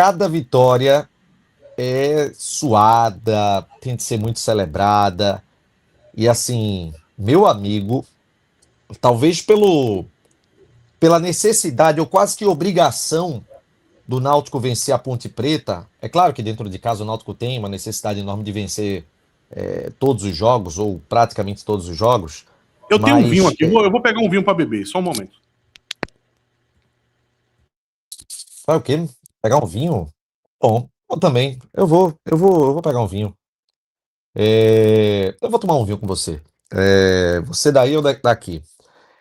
cada vitória é suada, tem de ser muito celebrada. E assim, meu amigo, talvez pela necessidade ou quase que obrigação do Náutico vencer a Ponte Preta, é claro que dentro de casa o Náutico tem uma necessidade enorme de vencer todos os jogos, ou praticamente todos os jogos, Eu tenho um vinho mas aqui, eu vou pegar um vinho para beber, só um momento. vai o quê? Pegar um vinho? Bom, eu também. Eu vou pegar um vinho. Eu vou tomar um vinho com você. Você daí ou daqui.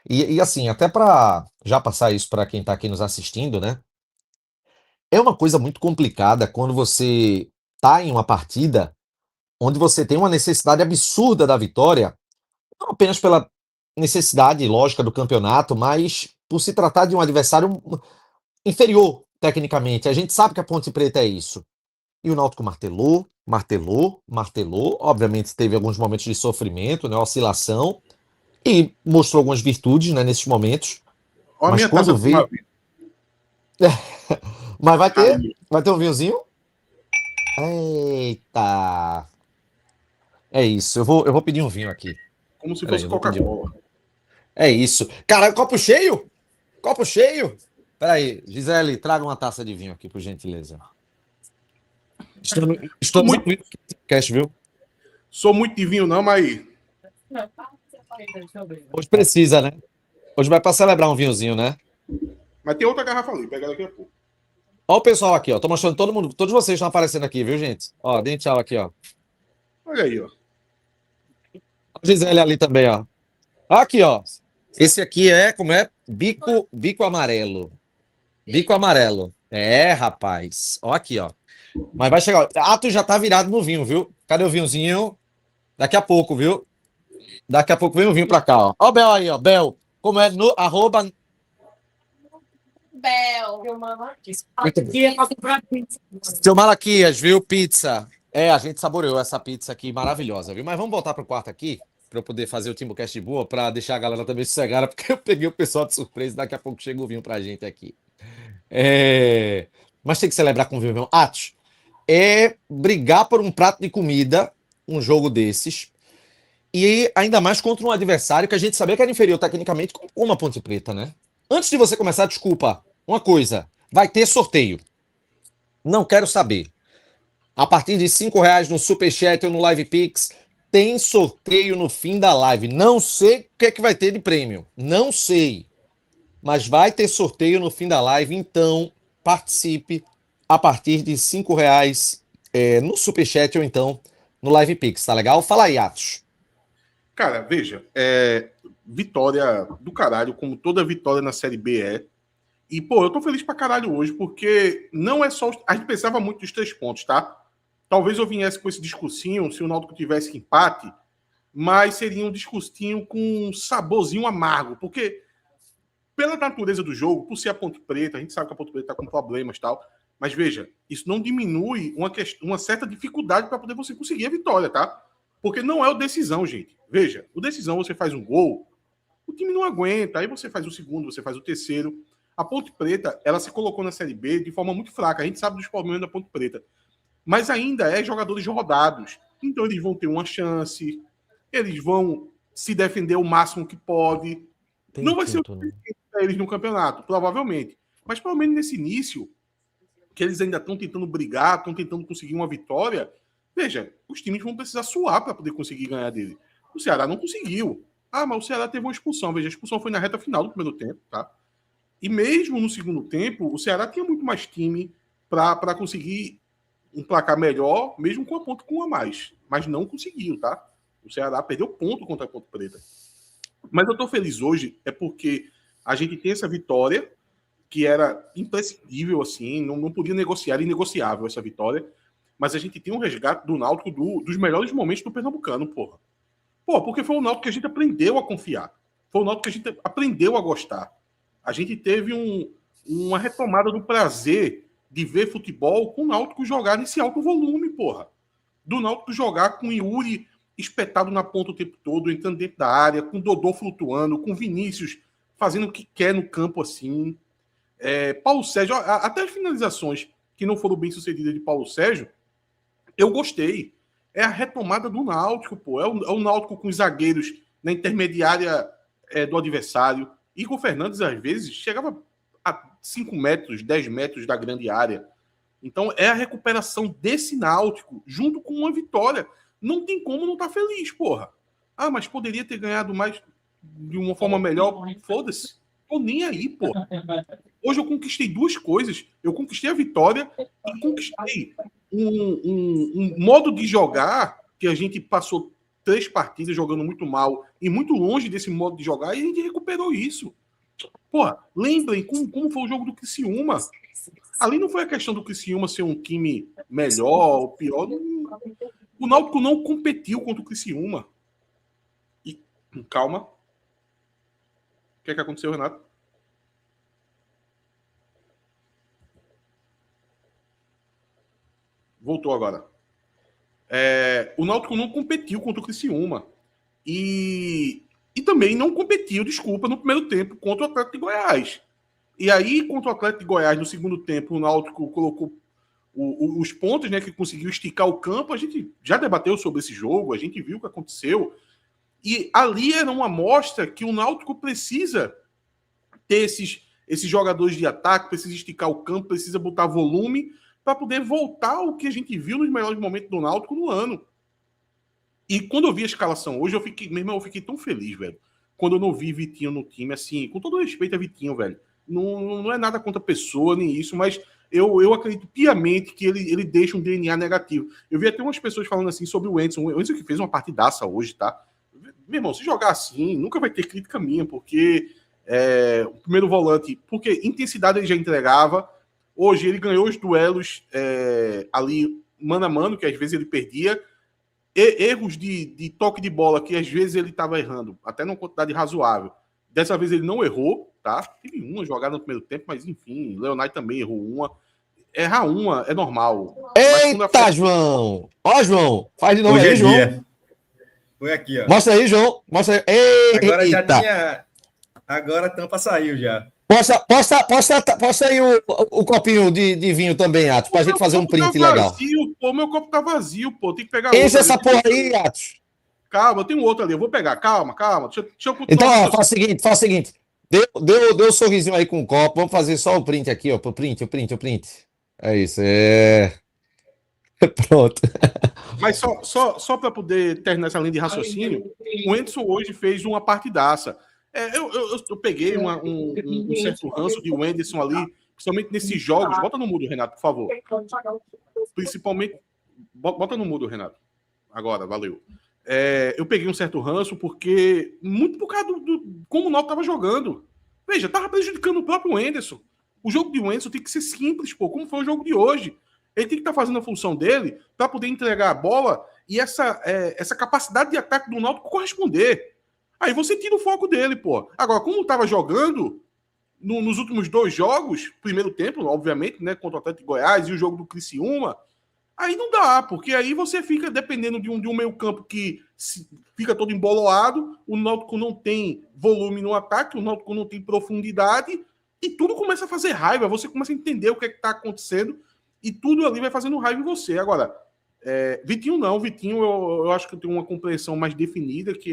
E assim, até para já passar isso para quem está aqui nos assistindo, né? É uma coisa muito complicada quando você tá em uma partida onde você tem uma necessidade absurda da vitória, não apenas pela necessidade lógica do campeonato, mas por se tratar de um adversário inferior tecnicamente. A gente sabe que a Ponte Preta é isso. E o Náutico martelou, martelou, martelou. Obviamente teve alguns momentos de sofrimento, né, oscilação, e mostrou algumas virtudes, né, nesses momentos. Olha a Mas minha taça quando de tomar vê. vinho. Mas vai ter? Aí, Vai ter um vinhozinho? Eita! É isso, eu vou pedir um vinho aqui. como se Peraí, fosse eu vou pedir um. Coca-Cola. É isso. Cara, copo cheio? Copo cheio? Peraí, Gisele, traga uma taça de vinho aqui, por gentileza. Sou Estamos ao muito, vivo no podcast, viu? sou muito de vinho, não, mas Hoje precisa, né? Hoje vai para celebrar um vinhozinho, né? tem outra garrafa ali, pega daqui a pouco. Ó o pessoal aqui, ó. Tô mostrando todo mundo, todos vocês estão aparecendo aqui, viu, gente? Ó, deem tchau aqui, ó. Olha aí, ó. A Gisele ali também, ó. Aqui, ó. Esse aqui é, como é? Bico amarelo. Bico amarelo. É, rapaz. Ó aqui, ó. Mas vai chegar. Ah, tu já tá virado no vinho, viu? Cadê o vinhozinho? Daqui a pouco, viu? Daqui a pouco vem o vinho pra cá, ó. Ó o Bel aí, ó. Bel. Como é? No, arroba... Bel. Seu Malaquias, viu? Pizza. A gente saboreou essa pizza aqui maravilhosa, viu? Mas vamos voltar pro quarto aqui, pra eu poder fazer o Timbucast de boa, pra deixar a galera também sossegada, porque eu peguei o pessoal de surpresa. Daqui a pouco chega o vinho pra gente aqui. Mas tem que celebrar com o vinho mesmo. Atos, é brigar por um prato de comida, um jogo desses, e ainda mais contra um adversário que a gente sabia que era inferior tecnicamente, como a Ponte Preta, né? Antes de você começar, desculpa, uma coisa, vai ter sorteio. Não quero saber. A partir de R$ 5 no Superchat ou no Live Pix, tem sorteio no fim da live. Não sei o que é que vai ter de prêmio. Não sei. Mas vai ter sorteio no fim da live, então participe a partir de R$ 5 no Superchat ou então no Live Pix, tá legal? Fala aí, Atos. Cara, veja, vitória do caralho, como toda vitória na Série B é. E, pô, eu tô feliz pra caralho hoje, porque não é só... A gente pensava muito dos 3 pontos, tá? Talvez eu viesse com esse discursinho se o Náutico tivesse empate, mas seria um discursinho com um saborzinho amargo, porque pela natureza do jogo, por ser a Ponte Preta, a gente sabe que a Ponte Preta tá com problemas e tal, mas veja, isso não diminui uma certa dificuldade para poder você conseguir a vitória, tá? Porque não é o decisão, gente. Veja, o decisão você faz um gol, o time não aguenta, aí você faz o segundo, você faz o terceiro. A Ponte Preta, ela se colocou na Série B de forma muito fraca, a gente sabe dos problemas da Ponte Preta, mas ainda é jogadores rodados, então eles vão ter uma chance, eles vão se defender o máximo que pode. Não vai ser o suficiente para eles no campeonato, provavelmente. Mas pelo menos nesse início, que eles ainda estão tentando brigar, estão tentando conseguir uma vitória, veja, os times vão precisar suar para poder conseguir ganhar dele. O Ceará não conseguiu. Ah, mas o Ceará teve uma expulsão. Veja, a expulsão foi na reta final do primeiro tempo, tá? E mesmo no segundo tempo, o Ceará tinha muito mais time para conseguir um placar melhor, mesmo com a ponto com a mais. Mas não conseguiu, tá? O Ceará perdeu ponto contra a Ponte Preta. Mas eu tô feliz hoje é porque a gente tem essa vitória que era imprescindível, assim, não podia negociar, era inegociável essa vitória, mas a gente tem um resgate do Náutico dos melhores momentos do Pernambucano, porra. Pô, porque foi o Náutico que a gente aprendeu a confiar. Foi o Náutico que a gente aprendeu a gostar. A gente teve uma retomada do prazer de ver futebol com o Náutico jogar nesse alto volume, porra. Do Náutico jogar com o Yuri espetado na ponta o tempo todo, entrando dentro da área, com o Dodô flutuando, com o Vinícius fazendo o que quer no campo assim. Paulo Sérgio, até as finalizações que não foram bem sucedidas de Paulo Sérgio, eu gostei. É a retomada do Náutico, pô. É o Náutico com os zagueiros na intermediária do adversário. Igor Fernandes, às vezes, chegava a 5 metros, 10 metros da grande área. Então, é a recuperação desse Náutico junto com uma vitória. Não tem como não estar feliz, porra. Ah, mas poderia ter ganhado mais de uma forma melhor. Foda-se. Tô nem aí, porra. Hoje eu conquistei 2 coisas. Eu conquistei a vitória e conquistei um modo de jogar que a gente passou 3 partidas jogando muito mal e muito longe desse modo de jogar e a gente recuperou isso. Porra, lembrem como foi o jogo do Criciúma. Ali não foi a questão do Criciúma ser um time melhor ou pior. O Náutico não competiu contra o Criciúma. E, calma. O que é que aconteceu, Renato? Voltou agora. O Náutico não competiu contra o Criciúma. E também não competiu, desculpa, no primeiro tempo contra o Atlético de Goiás. E aí, contra o Atlético de Goiás, no segundo tempo, o Náutico colocou os pontos, né, que conseguiu esticar o campo. A gente já debateu sobre esse jogo, a gente viu o que aconteceu. E ali era uma amostra que o Náutico precisa ter esses jogadores de ataque, precisa esticar o campo, precisa botar volume para poder voltar ao que a gente viu nos melhores momentos do Náutico no ano. E quando eu vi a escalação hoje, eu fiquei tão feliz, velho. Quando eu não vi Vitinho no time, assim, com todo respeito a Vitinho, velho. Não é nada contra a pessoa, nem isso, mas eu acredito piamente que ele deixa um DNA negativo. Eu vi até umas pessoas falando assim sobre o Anderson. O Anderson que fez uma partidaça hoje, tá? Meu irmão, se jogar assim, nunca vai ter crítica minha, porque o primeiro volante, porque intensidade ele já entregava. Hoje ele ganhou os duelos ali mano a mano, que às vezes ele perdia. Erros de toque de bola, que às vezes ele estava errando, até numa quantidade razoável. Dessa vez ele não errou, tá? Teve uma jogada no primeiro tempo, mas enfim, Leonardo também errou uma. Errar uma é normal. Eita, João! Ó, João! Faz de novo hoje aí, João. Dia. Foi aqui, ó. Mostra aí, João. Mostra aí. Agora já tinha... Agora a tampa saiu já. Posta aí o copinho de vinho também, Atos, pra gente fazer um print legal. Meu copo tá vazio, pô. Tem que pegar outro. Essa porra aí, Atos. Calma, eu tenho outro ali. Eu vou pegar. Calma. Deixa eu então, ó, faz o seguinte. Deu um sorrisinho aí com o copo. Vamos fazer só o print aqui, ó. O print. É isso, Pronto. Mas só para poder terminar essa linha de raciocínio, o Anderson hoje fez uma partidaça. Eu peguei um certo ranço de Anderson ali, principalmente nesses jogos. Bota no mudo, Renato, por favor. Principalmente. Bota no mudo, Renato. Agora, valeu. Eu peguei um certo ranço porque, muito por causa do como o Náutico estava jogando. Veja, estava prejudicando o próprio Anderson. O jogo de Anderson tem que ser simples, pô, como foi o jogo de hoje. Ele tem que estar fazendo a função dele para poder entregar a bola e essa capacidade de ataque do Náutico corresponder. Aí você tira o foco dele, pô. Agora, como estava jogando nos últimos 2 jogos, primeiro tempo, obviamente, né, contra o Atlético de Goiás e o jogo do Criciúma, aí não dá, porque aí você fica dependendo de um meio campo que fica todo embolado, o Náutico não tem volume no ataque, o Náutico não tem profundidade, e tudo começa a fazer raiva, você começa a entender o que é que está acontecendo, e tudo ali vai fazendo raiva em você. Agora, Vitinho não, Vitinho eu acho que tem uma compreensão mais definida, que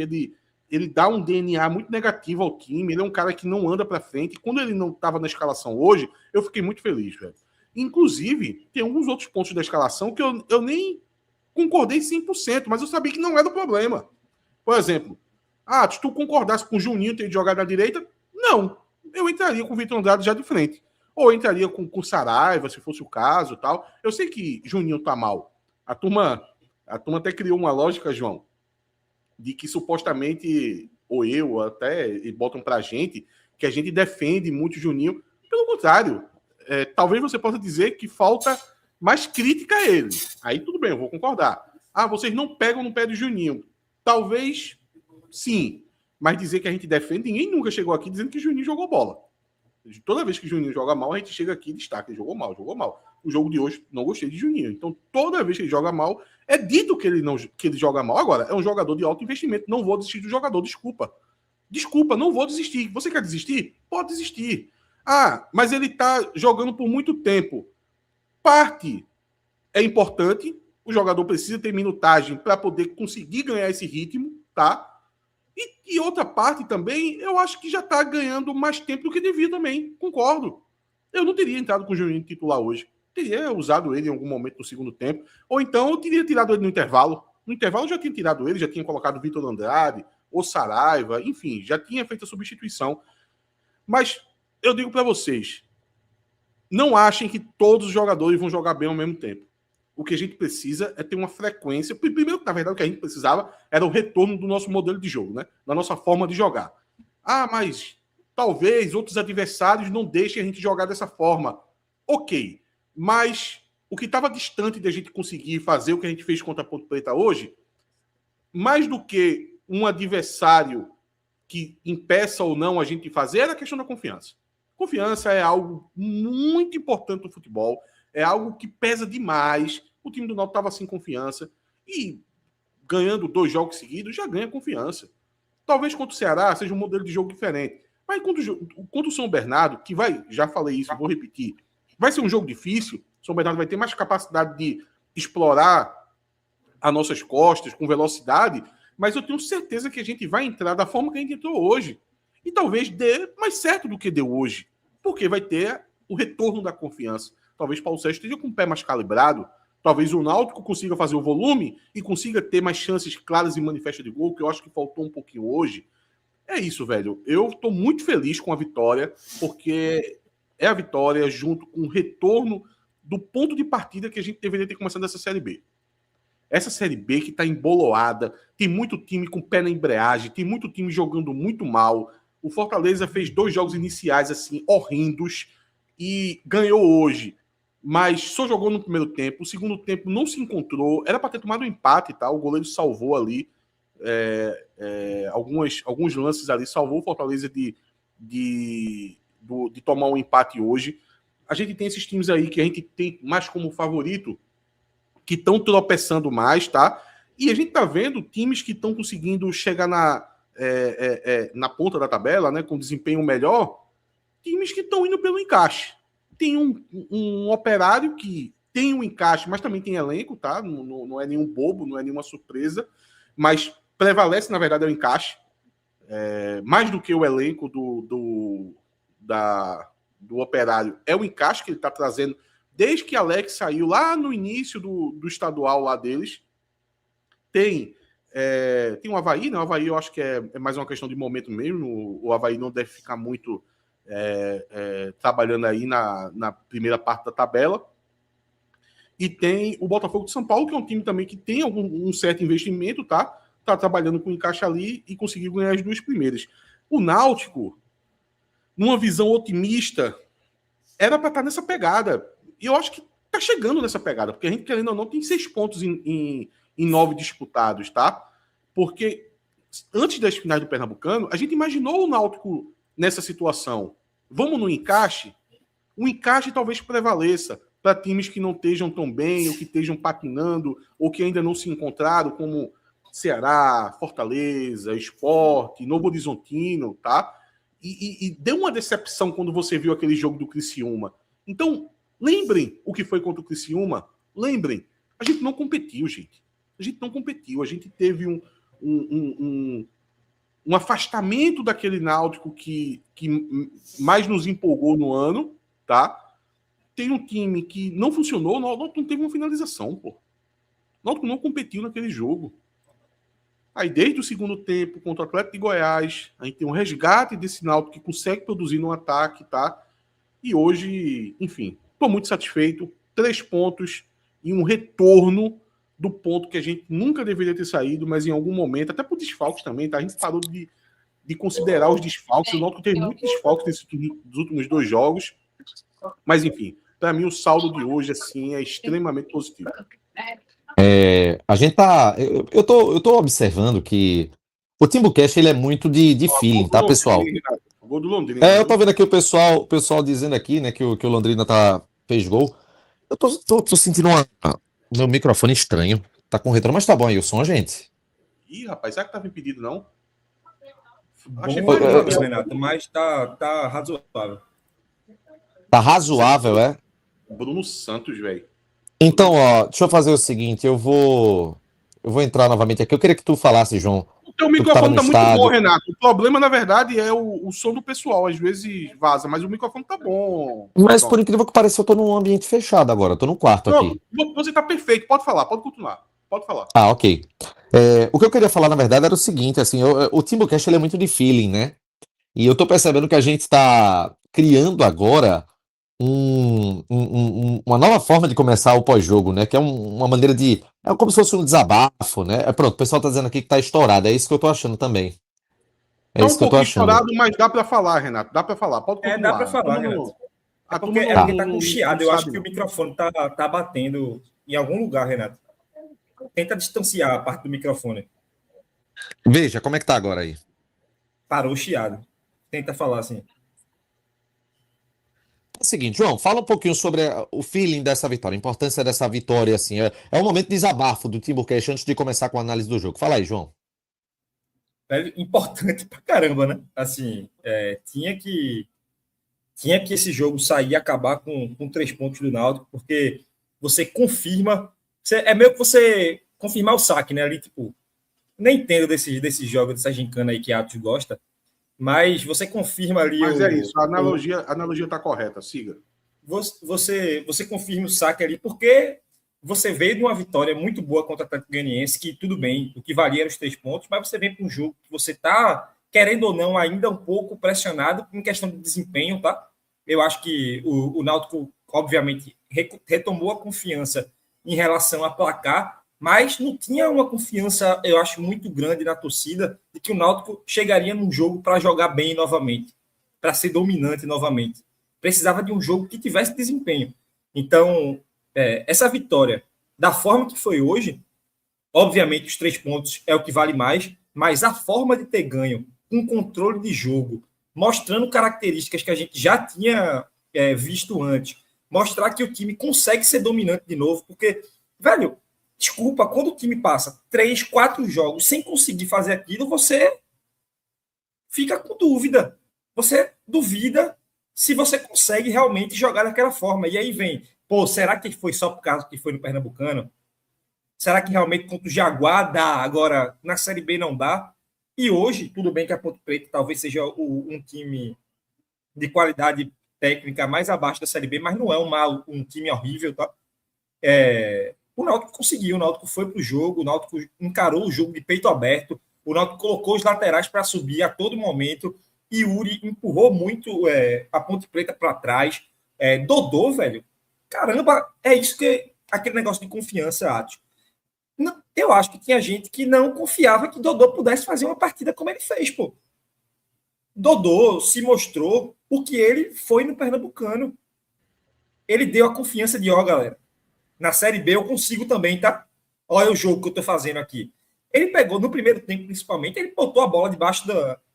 ele dá um DNA muito negativo ao time, ele é um cara que não anda para frente, e quando ele não estava na escalação hoje, eu fiquei muito feliz, velho. Inclusive, tem alguns outros pontos da escalação que eu nem concordei 100%, mas eu sabia que não era o problema. Por exemplo, se tu concordasse com o Juninho ter jogado na direita, não. Eu entraria com o Vitor Andrade já de frente. Ou entraria com o Saraiva, se fosse o caso, tal. Eu sei que Juninho tá mal. A turma até criou uma lógica, João, de que supostamente, ou eu até, e botam pra gente, que a gente defende muito o Juninho. Pelo contrário, talvez você possa dizer que falta mais crítica a ele. Aí tudo bem, eu vou concordar. Vocês não pegam no pé do Juninho. Talvez, sim. Mas dizer que a gente defende, ninguém nunca chegou aqui dizendo que o Juninho jogou bola. Toda vez que o Juninho joga mal, a gente chega aqui e destaca. Ele jogou mal. O jogo de hoje, não gostei de Juninho. Então, toda vez que ele joga mal, é dito que ele joga mal. Agora, é um jogador de alto investimento. Não vou desistir do jogador, Desculpa, não vou desistir. Você quer desistir? Pode desistir. Mas ele tá jogando por muito tempo. parte é importante, o jogador precisa ter minutagem para poder conseguir ganhar esse ritmo, tá? E outra parte também, eu acho que já está ganhando mais tempo do que devia também, concordo. Eu não teria entrado com o Juninho titular hoje. Teria usado ele em algum momento no segundo tempo. Ou então eu teria tirado ele no intervalo. No intervalo eu já tinha tirado ele, já tinha colocado o Vitor Andrade, o Saraiva, enfim, já tinha feito a substituição. Mas eu digo para vocês, não achem que todos os jogadores vão jogar bem ao mesmo tempo. O que a gente precisa é ter uma frequência. Primeiro, na verdade, o que a gente precisava era o retorno do nosso modelo de jogo, né? Da nossa forma de jogar. Ah, mas talvez outros adversários não deixem a gente jogar dessa forma. Ok, mas o que estava distante de a gente conseguir fazer o que a gente fez contra a Ponte Preta hoje, mais do que um adversário que impeça ou não a gente de fazer, era a questão da confiança. Confiança é algo muito importante no futebol, é algo que pesa demais. O time do Náutico estava sem confiança e ganhando 2 jogos seguidos já ganha confiança. Talvez contra o Ceará seja um modelo de jogo diferente, mas contra o São Bernardo, que vai, já falei isso, vou repetir, vai ser um jogo difícil. O São Bernardo vai ter mais capacidade de explorar as nossas costas com velocidade, mas eu tenho certeza que a gente vai entrar da forma que a gente entrou hoje. E talvez dê mais certo do que deu hoje, porque vai ter o retorno da confiança. Talvez Paulo Sérgio esteja com o pé mais calibrado, talvez o Náutico consiga fazer o volume e consiga ter mais chances claras e manifestas de gol, que eu acho que faltou um pouquinho hoje. É isso, velho. Eu estou muito feliz com a vitória, porque é a vitória junto com o retorno do ponto de partida que a gente deveria ter começado essa Série B. Essa Série B que está emboloada, tem muito time com pé na embreagem, tem muito time jogando muito mal. O Fortaleza fez 2 jogos iniciais assim horrendos e ganhou hoje, mas só jogou no primeiro tempo. O segundo tempo não se encontrou. Era para ter tomado um empate, tá? O goleiro salvou ali alguns lances ali, salvou o Fortaleza de tomar um empate hoje. A gente tem esses times aí que a gente tem mais como favorito, que estão tropeçando mais, tá? E a gente tá vendo times que estão conseguindo chegar na ponta da tabela, né, com desempenho melhor, times que estão indo pelo encaixe. Tem um Operário que tem um encaixe, mas também tem elenco, tá? Não é nenhum bobo, não é nenhuma surpresa, mas prevalece, na verdade, é o encaixe. Mais do que o elenco do Operário, é o encaixe que ele está trazendo desde que Alex saiu lá no início do estadual lá deles. Tem o Avaí, né? O Avaí eu acho que é mais uma questão de momento mesmo. O Avaí não deve ficar muito trabalhando aí na primeira parte da tabela. E tem o Botafogo de São Paulo, que é um time também que tem um certo investimento, tá? Tá trabalhando com encaixe ali e conseguiu ganhar as 2 primeiras. O Náutico, numa visão otimista, era para estar nessa pegada. E eu acho que tá chegando nessa pegada, porque a gente, querendo ou não, tem 6 pontos em 9 disputados, tá? Porque antes das finais do Pernambucano, a gente imaginou o Náutico nessa situação. Vamos no encaixe? O encaixe talvez prevaleça para times que não estejam tão bem, ou que estejam patinando, ou que ainda não se encontraram, como Ceará, Fortaleza, Sport, Novo Horizontino, tá? E deu uma decepção quando você viu aquele jogo do Criciúma. Então, lembrem o que foi contra o Criciúma. Lembrem, a gente não competiu, gente. A gente não competiu. A gente teve um afastamento daquele Náutico que mais nos empolgou no ano, tá? Tem um time que não funcionou, o Náutico não teve uma finalização, pô. O Náutico não competiu naquele jogo. Aí, desde o segundo tempo, contra o Atlético de Goiás, a gente tem um resgate desse Náutico que consegue produzir no ataque, tá? E hoje, enfim, estou muito satisfeito. 3 pontos e um retorno do ponto que a gente nunca deveria ter saído, mas em algum momento, até por desfalques também, tá? A gente parou de considerar os desfalques. O Náutico teve muitos desfalques nos últimos 2 jogos. Mas, enfim, para mim o saldo de hoje, assim, é extremamente positivo. A gente tá. Eu tô observando que o Timbucast ele é muito de feeling, tá, pessoal? O gol do Londrina. Eu tô vendo aqui o pessoal dizendo aqui, né, que o Londrina fez gol. Eu tô sentindo meu microfone estranho. Tá com retorno, mas tá bom aí o som, gente. Ih, rapaz, será que tava impedido, não? Achei Bom, Renato, mas tá razoável. Tá razoável, é? Bruno Santos, velho. Então, ó, deixa eu fazer o seguinte, eu vou entrar novamente aqui. Eu queria que tu falasse, João. O teu Tu que tava microfone no tá muito estádio. bom, Renato. O problema, na verdade, é o som do pessoal. Às vezes vaza, mas o microfone tá bom. Mas Pronto. por incrível que pareça, eu tô num ambiente fechado agora, eu tô no quarto aqui. Pronto, você tá perfeito. Pode falar, pode continuar. Pode falar. Ah, ok. O que eu queria falar, na verdade, era o seguinte, assim, o Timbucast, ele é muito de feeling, né? E eu tô percebendo que a gente tá criando agora uma nova forma de começar o pós-jogo, né? Que é uma maneira de... É como se fosse um desabafo, né? Pronto, o pessoal tá dizendo aqui que tá estourado, é isso que eu tô achando também. É Tá isso um que eu tô pouquinho achando. estourado, mas dá pra falar, Renato. Dá pra falar. Pode Dá para continuar. falar, Renato. A Porque, turma é porque tá com não chiado. Eu acho sabe, que o não. microfone tá batendo em algum lugar, Renato. Tenta distanciar a parte do microfone. Veja, como é que tá agora aí? Parou o chiado. Tenta falar assim. É o seguinte, João, fala um pouquinho sobre o feeling dessa vitória, a importância dessa vitória, assim. É um momento de desabafo do Timbucast antes de começar com a análise do jogo. Fala aí, João. É importante pra caramba, né? Assim, tinha que esse jogo sair e acabar com 3 pontos do Náutico, porque você confirma. É meio que você confirmar o saque, né? Ali, tipo, nem entendo desse jogo, dessa gincana aí que a Atos gosta, mas você confirma ali Mas é isso, a analogia tá correta. Siga. você confirma o saque ali, porque você veio de uma vitória muito boa contra o Atlético Goianiense, que tudo bem, o que valia eram os 3 pontos, mas você vem para um jogo que você está, querendo ou não, ainda um pouco pressionado em questão de desempenho, tá? Eu acho que o Náutico, obviamente, retomou a confiança em relação a placar, mas não tinha uma confiança, eu acho, muito grande na torcida de que o Náutico chegaria num jogo para jogar bem novamente, para ser dominante novamente. Precisava de um jogo que tivesse desempenho. Então, essa vitória, da forma que foi hoje, obviamente os 3 pontos é o que vale mais, mas a forma de ter ganho, com controle de jogo, mostrando características que a gente já tinha visto antes, mostrar que o time consegue ser dominante de novo, porque, velho, desculpa, quando o time passa 3, 4 jogos sem conseguir fazer aquilo, você fica com dúvida. Você duvida se você consegue realmente jogar daquela forma. E aí vem, pô, será que foi só por causa que foi no Pernambucano? Será que realmente contra o Jaguar dá? Agora, na Série B não dá? E hoje, tudo bem que a Ponte Preta talvez seja um time de qualidade técnica mais abaixo da Série B, mas não é um time horrível, tá? O Náutico conseguiu, o Náutico foi para o jogo, o Náutico encarou o jogo de peito aberto, o Náutico colocou os laterais para subir a todo momento, e Yuri empurrou muito a Ponte Preta para trás. Dodô, velho, caramba, é isso que aquele negócio de confiança, Atos. Eu acho que tinha gente que não confiava que Dodô pudesse fazer uma partida como ele fez, pô. Dodô se mostrou o que ele foi no Pernambucano. Ele deu a confiança de, galera, na Série B eu consigo também, tá? Olha o jogo que eu tô fazendo aqui. Ele pegou, no primeiro tempo principalmente, ele botou a bola debaixo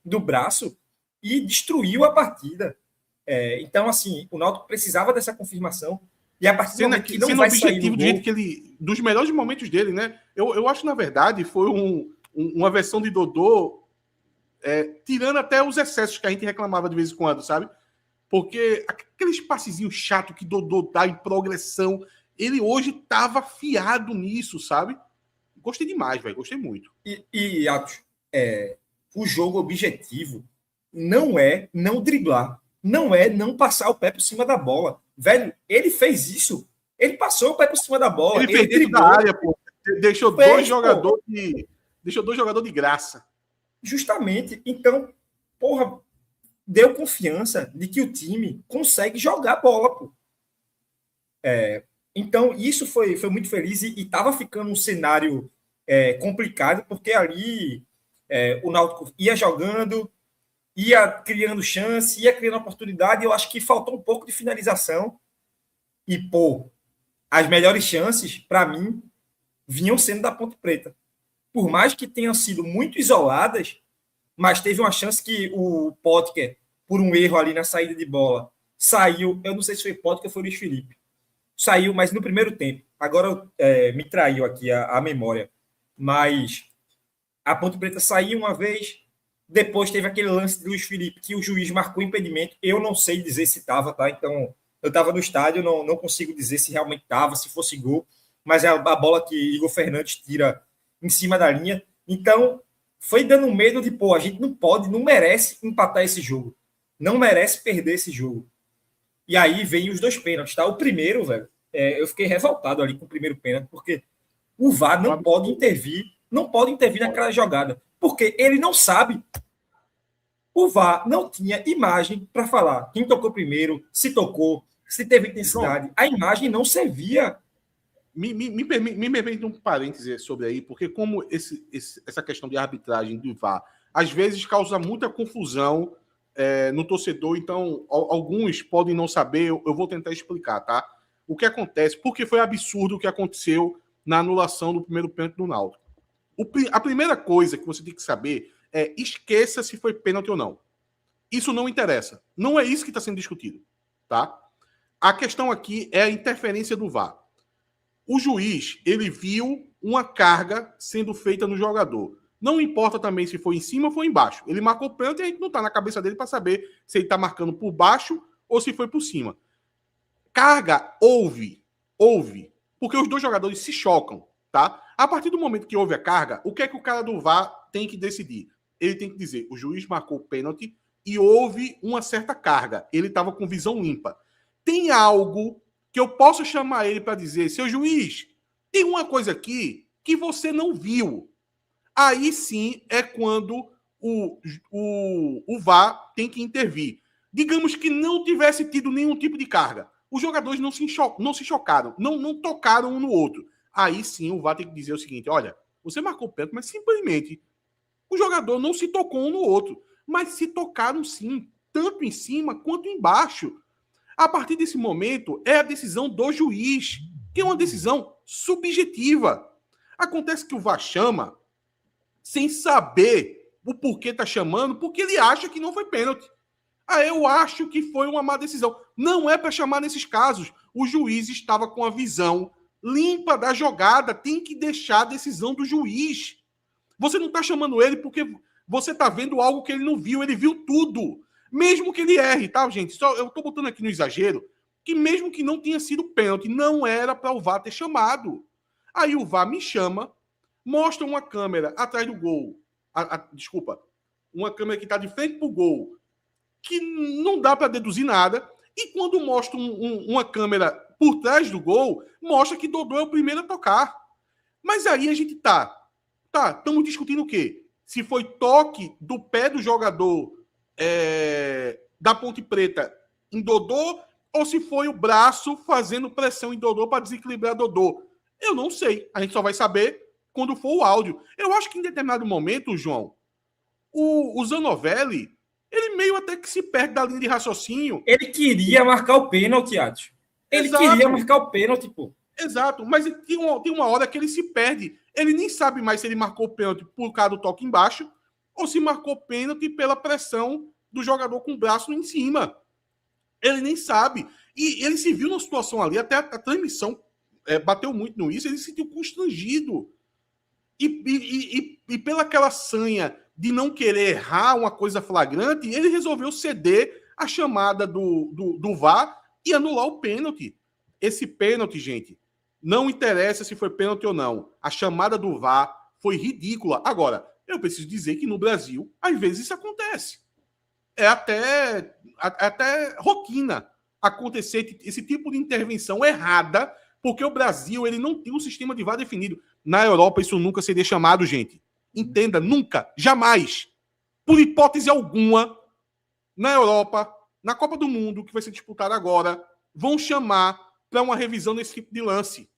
do braço e destruiu a partida. Então, assim, o Náutico precisava dessa confirmação. E a partir do momento que não vai objetivo sair do jeito que ele... Dos melhores momentos dele, né? Eu acho, na verdade, foi uma versão de Dodô tirando até os excessos que a gente reclamava de vez em quando, sabe? Porque aquele espacezinho chato que Dodô dá em progressão, ele hoje tava afiado nisso, sabe? Gostei demais, velho. Gostei muito. E Atos, o jogo objetivo não é não driblar. Não é não passar o pé por cima da bola. Velho, ele fez isso. Ele passou o pé por cima da bola. Ele fez dentro da área, pô. Deixou dois jogadores de graça. Justamente. Então, porra, deu confiança de que o time consegue jogar bola, pô. Então, isso foi muito feliz e estava ficando um cenário complicado, porque ali o Náutico ia jogando, ia criando chance, ia criando oportunidade, e eu acho que faltou um pouco de finalização. E, pô, as melhores chances, para mim, vinham sendo da Ponte Preta. Por mais que tenham sido muito isoladas, mas teve uma chance que o Potker, por um erro ali na saída de bola, saiu. Eu não sei se foi Potker ou foi Luiz Felipe. Saiu, mas no primeiro tempo. Agora me traiu aqui a memória. Mas a Ponte Preta saiu uma vez, depois teve aquele lance de Luiz Felipe, que o juiz marcou impedimento. Eu não sei dizer se estava, tá? Então Eu estava no estádio, não consigo dizer se realmente estava, se fosse gol, mas é a bola que Igor Fernandes tira em cima da linha. Então, foi dando medo de, pô, a gente não merece empatar esse jogo. Não merece perder esse jogo. E aí vem os 2 pênaltis, tá? O primeiro, velho, eu fiquei revoltado ali com o primeiro pênalti, porque o VAR não pode intervir naquela jogada, porque ele não sabe. O VAR não tinha imagem para falar quem tocou primeiro, se tocou, se teve intensidade. A imagem não servia. Me permite um parêntese sobre aí, porque como essa questão de arbitragem do VAR às vezes causa muita confusão no torcedor, então alguns podem não saber, eu vou tentar explicar, tá? O que acontece, porque foi absurdo o que aconteceu na anulação do primeiro pênalti do Náutico. A primeira coisa que você tem que saber é esqueça se foi pênalti ou não. Isso não interessa. Não é isso que está sendo discutido, tá? A questão aqui é a interferência do VAR. O juiz, ele viu uma carga sendo feita no jogador. Não importa também se foi em cima ou foi embaixo. Ele marcou o pênalti e a gente não está na cabeça dele para saber se ele está marcando por baixo ou se foi por cima. Carga, houve. Porque os 2 jogadores se chocam, tá? A partir do momento que houve a carga, o que é que o cara do VAR tem que decidir? Ele tem que dizer, o juiz marcou o pênalti e houve uma certa carga. Ele estava com visão limpa. Tem algo que eu posso chamar ele para dizer, seu juiz, tem uma coisa aqui que você não viu. Aí sim é quando o VAR tem que intervir. Digamos que não tivesse tido nenhum tipo de carga. Os jogadores não se chocaram, não tocaram um no outro. Aí sim o VAR tem que dizer o seguinte, olha, você marcou o pênalti, mas simplesmente o jogador não se tocou um no outro. Mas se tocaram sim, tanto em cima quanto embaixo. A partir desse momento, é a decisão do juiz, que é uma decisão subjetiva. Acontece que o VAR chama sem saber o porquê está chamando, porque ele acha que não foi pênalti. Eu acho que foi uma má decisão. Não é para chamar nesses casos. O juiz estava com a visão limpa da jogada, tem que deixar a decisão do juiz. Você não está chamando ele porque você está vendo algo que ele não viu, ele viu tudo. Mesmo que ele erre, tá, gente? Eu estou botando aqui no exagero que mesmo que não tenha sido pênalti, não era para o VAR ter chamado. Aí o VAR me chama, mostra uma câmera atrás do gol. Desculpa, uma câmera que está de frente para o gol, que não dá para deduzir nada. E quando mostra uma câmera por trás do gol, mostra que Dodô é o primeiro a tocar. Mas aí a gente estamos discutindo o quê? Se foi toque do pé do jogador da Ponte Preta em Dodô ou se foi o braço fazendo pressão em Dodô para desequilibrar Dodô. Eu não sei. A gente só vai saber quando for o áudio. Eu acho que em determinado momento, João, o Zanovelli, ele meio até que se perde da linha de raciocínio. Ele queria marcar o pênalti, Adson. Ele queria marcar o pênalti, pô. Exato, mas tem uma hora que ele se perde. Ele nem sabe mais se ele marcou o pênalti por causa do toque embaixo ou se marcou pênalti pela pressão do jogador com o braço em cima. Ele nem sabe. E ele se viu numa situação ali, até a transmissão bateu muito no isso, ele se sentiu constrangido. E pela aquela sanha de não querer errar uma coisa flagrante, ele resolveu ceder a chamada do VAR e anular o pênalti. Esse pênalti, gente, não interessa se foi pênalti ou não. A chamada do VAR foi ridícula. Agora, eu preciso dizer que no Brasil, às vezes isso acontece. É até rotina acontecer esse tipo de intervenção errada, porque o Brasil ele não tem um sistema de VAR definido. Na Europa, isso nunca seria chamado, gente. Entenda, nunca, jamais, por hipótese alguma, na Europa, na Copa do Mundo, que vai ser disputada agora, vão chamar para uma revisão desse tipo de lance.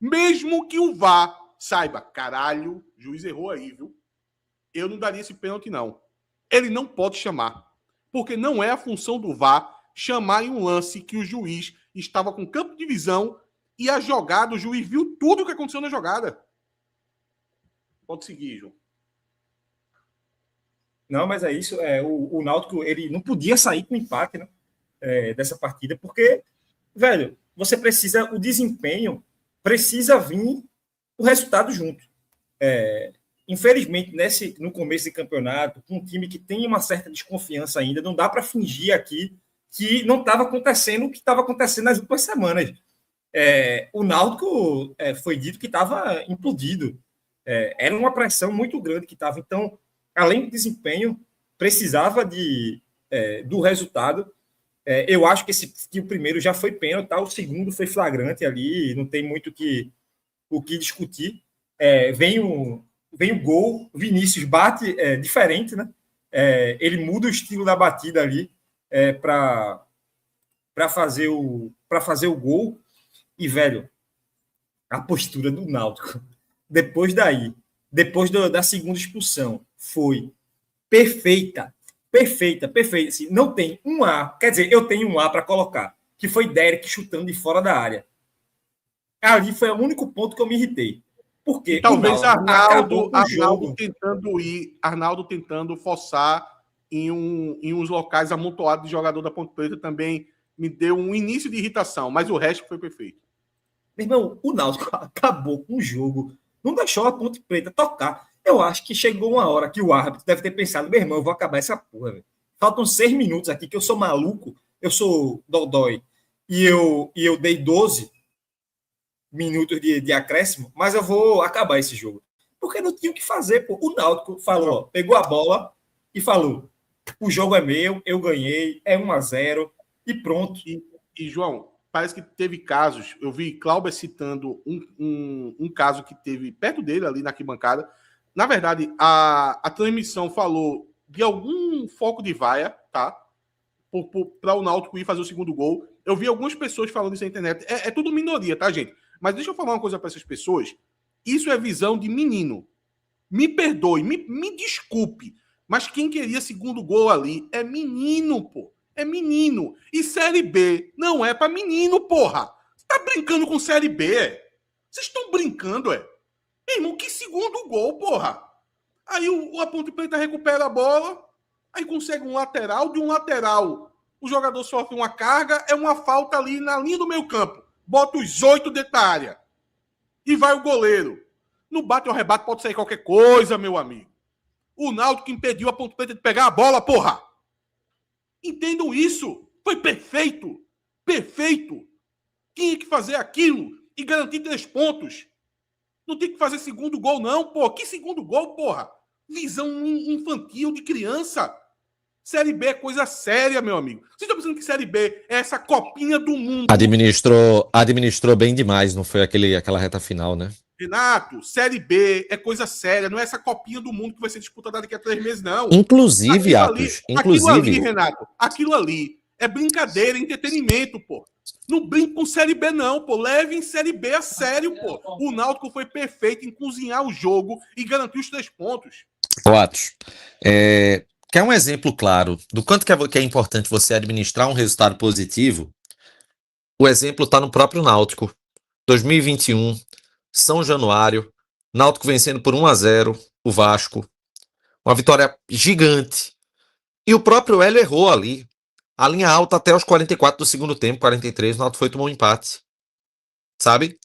Mesmo que o VAR saiba, caralho, o juiz errou aí, viu? Eu não daria esse pênalti, não. Ele não pode chamar, porque não é a função do VAR chamar em um lance que o juiz estava com campo de visão e a jogada, o juiz viu tudo o que aconteceu na jogada. Pode seguir, João. Não, mas é isso. O Náutico ele não podia sair com empate, né, dessa partida, porque, velho, você precisa, o desempenho precisa vir o resultado junto. Infelizmente, no começo de campeonato, com um time que tem uma certa desconfiança ainda, não dá para fingir aqui que não estava acontecendo o que estava acontecendo nas últimas semanas. O Náutico foi dito que estava implodido. Era uma pressão muito grande que estava. Então, além do desempenho, precisava do resultado. Eu acho que o primeiro já foi pênalti, tá? O segundo foi flagrante ali, não tem muito o que discutir. Vem o gol, Vinícius bate diferente, né? Ele muda o estilo da batida ali para fazer o gol. E, velho, a postura do Náutico, depois da segunda expulsão, foi perfeita. Assim, não tem um A, quer dizer, eu tenho um A para colocar, que foi Derek chutando de fora da área. Ali foi o único ponto que eu me irritei. Porque talvez Arnaldo Arnaldo tentando forçar em uns locais amontoados de jogador da Ponte Preta também me deu um início de irritação, mas o resto foi perfeito. Meu irmão, o Náutico acabou com o jogo, não deixou a Ponte Preta tocar. Eu acho que chegou uma hora que o árbitro deve ter pensado, meu irmão, eu vou acabar essa porra, velho. Faltam 6 minutos aqui, que eu sou maluco, eu sou dodói, e eu dei 12 minutos de acréscimo, mas eu vou acabar esse jogo. Porque não tinha o que fazer, pô. O Náutico falou, pegou a bola e falou, o jogo é meu, eu ganhei, é 1-0 e pronto. E João, parece que teve casos, eu vi Cláudio citando um caso que teve perto dele, ali na arquibancada. Na verdade, a transmissão falou de algum foco de vaia, tá? Para o Náutico ir fazer o segundo gol. Eu vi algumas pessoas falando isso na internet. É tudo minoria, tá, gente? Mas deixa eu falar uma coisa para essas pessoas. Isso é visão de menino. Me perdoe, me desculpe, mas quem queria segundo gol ali é menino, pô. É menino. E Série B não é para menino, porra. Você tá brincando com Série B, Vocês estão brincando, Meu irmão, que segundo gol, porra. Aí a Ponte Preta recupera a bola, aí consegue um lateral, de um lateral o jogador sofre uma carga, é uma falta ali na linha do meio campo. Bota os 8 dentro da área. E vai o goleiro. No bate ou rebate pode sair qualquer coisa, meu amigo. O Náutico impediu a Ponte Preta de pegar a bola, porra. Entendam isso. Foi perfeito. Perfeito. Tinha que fazer aquilo e garantir 3 pontos. Não tem que fazer segundo gol, não, pô. Que segundo gol, porra? Visão infantil de criança. Série B é coisa séria, meu amigo. Vocês estão pensando que Série B é essa copinha do mundo? Administrou bem demais, não foi aquela reta final, né? Renato, Série B é coisa séria, não é essa copinha do mundo que vai ser disputada daqui a 3 meses, não. Inclusive, Atos, aquilo ali, Renato, aquilo ali é brincadeira, entretenimento, pô. Não brinque com Série B, não, pô. Levem Série B a sério, pô. O Náutico foi perfeito em cozinhar o jogo e garantir os 3 pontos. Atos, quer um exemplo claro do quanto que é importante você administrar um resultado positivo? O exemplo está no próprio Náutico. 2021, São Januário, Náutico vencendo por 1-0 o Vasco. Uma vitória gigante. E o próprio Hélio errou ali. A linha alta até os 44 do segundo tempo, 43, o Náutico foi tomar um empate. Sabe?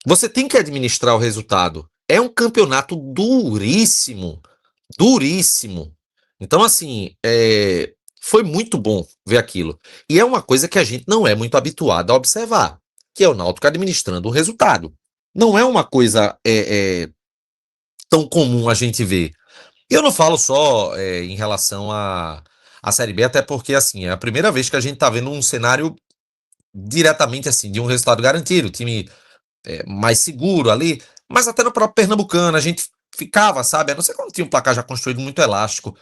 Você tem que administrar o resultado. É um campeonato duríssimo. Duríssimo. Então, assim, foi muito bom ver aquilo. E é uma coisa que a gente não é muito habituado a observar, que é o Náutico administrando o resultado. Não é uma coisa tão comum a gente ver. E eu não falo só em relação à Série B, até porque, assim, é a primeira vez que a gente tá vendo um cenário diretamente, assim, de um resultado garantido, o time mais seguro ali, mas até no próprio Pernambucano a gente ficava, sabe, a não ser quando tinha um placar já construído muito elástico,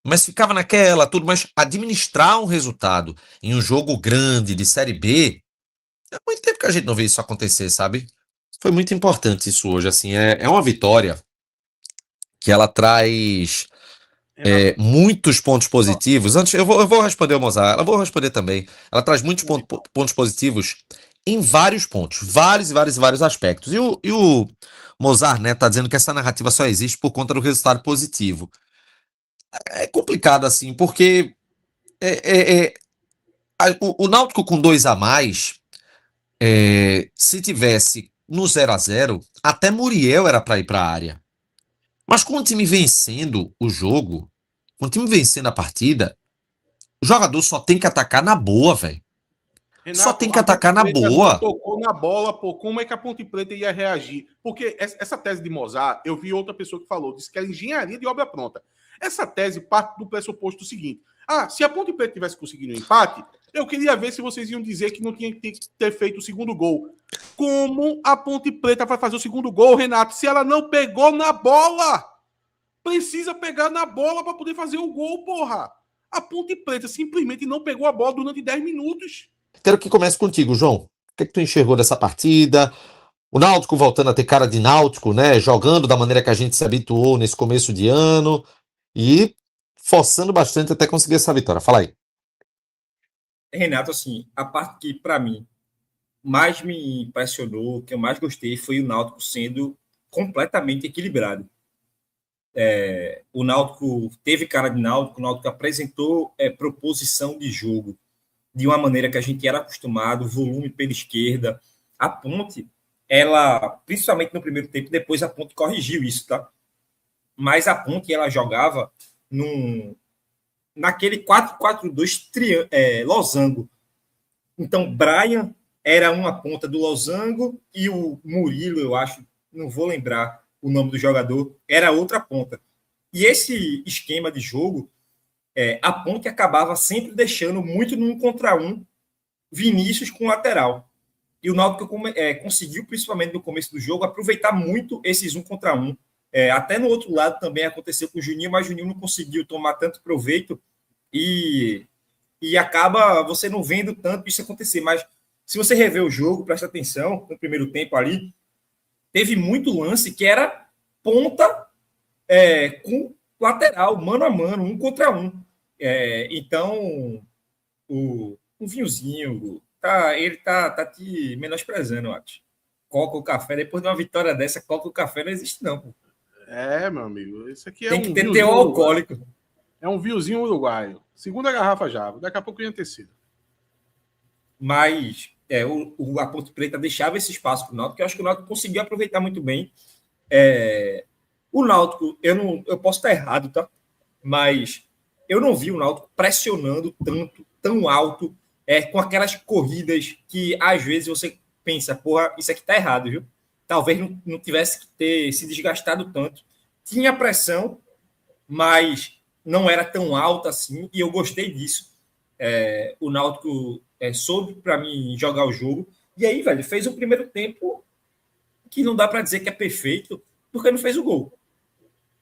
mas ficava naquela, tudo, mas administrar um resultado em um jogo grande de Série B, há muito tempo que a gente não vê isso acontecer, sabe? Foi muito importante isso hoje, assim, é uma vitória que ela traz muitos pontos positivos. Antes, eu vou responder o Mozart, eu vou responder também. Ela traz muitos pontos positivos em vários pontos, vários aspectos. E o Mozart, né, tá dizendo que essa narrativa só existe por conta do resultado positivo. É complicado, assim, porque o Náutico com 2 a mais, se tivesse no 0-0, até Muriel era para ir para a área. Mas com o time vencendo o jogo, com o time vencendo a partida, O jogador só tem que atacar na boa, velho. Só tem que atacar na boa. Tocou na bola, pô, como é que a Ponte Preta ia reagir? Porque essa tese de Mozart, eu vi outra pessoa que falou, disse que era engenharia de obra pronta. Essa tese parte do pressuposto seguinte. Se a Ponte Preta tivesse conseguido um empate, eu queria ver se vocês iam dizer que não tinha que ter feito o segundo gol. Como a Ponte Preta vai fazer o segundo gol, Renato, se ela não pegou na bola? Precisa pegar na bola para poder fazer o gol, porra. A Ponte Preta simplesmente não pegou a bola durante 10 minutos. Quero que comece contigo, João. O que tu enxergou dessa partida? O Náutico voltando a ter cara de Náutico, né? Jogando da maneira que a gente se habituou nesse começo de ano e forçando bastante até conseguir essa vitória. Fala aí. Renato, assim, a parte que, para mim, mais me impressionou, que eu mais gostei, foi o Náutico sendo completamente equilibrado. O Náutico teve cara de Náutico, o Náutico apresentou proposição de jogo de uma maneira que a gente era acostumado, volume pela esquerda. A Ponte, ela, principalmente no primeiro tempo, depois a Ponte corrigiu isso, tá? Mas a Ponte, ela jogava naquele 4-4-2 losango. Então, Brian era uma ponta do losango e o Murilo, eu acho, não vou lembrar o nome do jogador, era outra ponta. E esse esquema de jogo, a Ponte acabava sempre deixando muito num contra um Vinícius com lateral. E o Náutico conseguiu, principalmente no começo do jogo, aproveitar muito esses 1 contra 1. Até no outro lado também aconteceu com o Juninho, mas o Juninho não conseguiu tomar tanto proveito e acaba você não vendo tanto isso acontecer. Mas se você rever o jogo, presta atenção, no primeiro tempo ali, teve muito lance que era ponta com lateral, mano a mano, 1 contra 1. Então, o Vinhozinho, ele tá te menosprezando, eu acho. Coca o café, depois de uma vitória dessa, coca o café não existe, não. Pô. Meu amigo, isso aqui tem que ter teor alcoólico. É um vinhozinho uruguaio. Segunda garrafa já, daqui a pouco ia ter sido. Mas a Ponte Preta deixava esse espaço para o Náutico, que eu acho que o Náutico conseguiu aproveitar muito bem. O Náutico, eu posso estar errado, tá? Mas eu não vi o Náutico pressionando tão alto, com aquelas corridas que às vezes você pensa, porra, isso aqui tá errado, viu? Talvez não tivesse que ter se desgastado tanto. Tinha pressão, mas não era tão alta assim, e eu gostei disso. O Náutico soube, para mim, jogar o jogo. E aí, velho, fez um primeiro tempo que não dá para dizer que é perfeito, porque não fez o gol.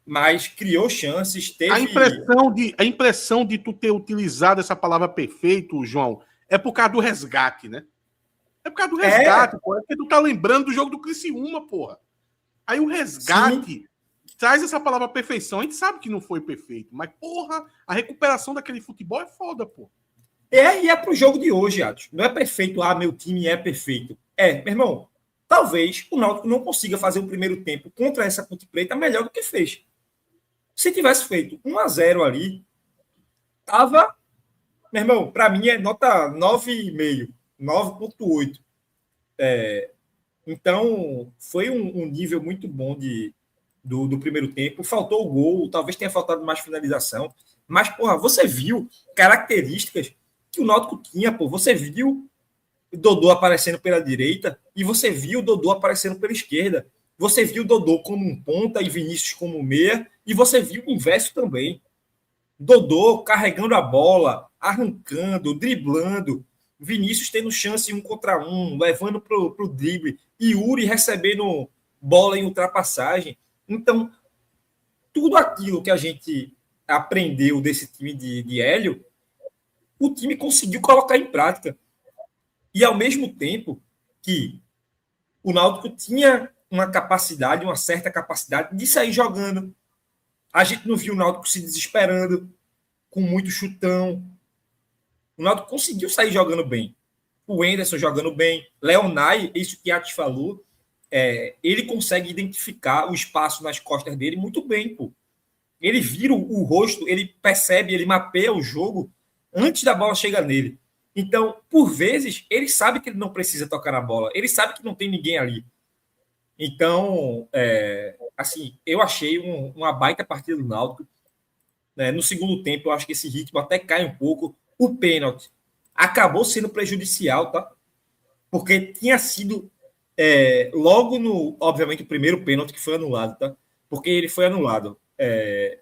Mas criou chances, teve... A impressão de tu ter utilizado essa palavra perfeito, João, é por causa do resgate, né? É por causa do resgate, pô. É porque tu tá lembrando do jogo do Criciúma, porra. Aí o resgate traz essa palavra perfeição. A gente sabe que não foi perfeito, mas, porra, a recuperação daquele futebol é foda, pô. E é pro jogo de hoje, Atos. Não é perfeito, meu time é perfeito. Meu irmão, talvez o Náutico não consiga fazer o primeiro tempo contra essa Ponte Preta melhor do que fez. Se tivesse feito 1-0 ali, tava... Meu irmão, para mim é nota 9,5, 9,8. Então, foi um nível muito bom do primeiro tempo. Faltou o gol, talvez tenha faltado mais finalização. Mas, porra, você viu características que o Náutico tinha, pô. Você viu o Dodô aparecendo pela direita e você viu o Dodô aparecendo pela esquerda. Você viu o Dodô como um ponta e Vinícius como meia, e você viu o inverso também. Dodô carregando a bola, arrancando, driblando, Vinícius tendo chance 1 contra 1, levando para o drible, e Yuri recebendo bola em ultrapassagem. Então, tudo aquilo que a gente aprendeu desse time de Hélio, o time conseguiu colocar em prática. E ao mesmo tempo que o Náutico tinha uma certa capacidade de sair jogando. A gente não viu o Náutico se desesperando, com muito chutão. O Náutico conseguiu sair jogando bem. O Enderson jogando bem. Leonai, isso que a Ati falou, ele consegue identificar o espaço nas costas dele muito bem, pô. Ele vira o rosto, ele percebe, ele mapeia o jogo antes da bola chegar nele. Então, por vezes, ele sabe que ele não precisa tocar na bola. Ele sabe que não tem ninguém ali. Então, assim, eu achei uma baita partida do Náutico. No segundo tempo, eu acho que esse ritmo até cai um pouco, o pênalti acabou sendo prejudicial, tá? Porque tinha sido logo no, obviamente, o primeiro pênalti que foi anulado, tá? Porque ele foi anulado.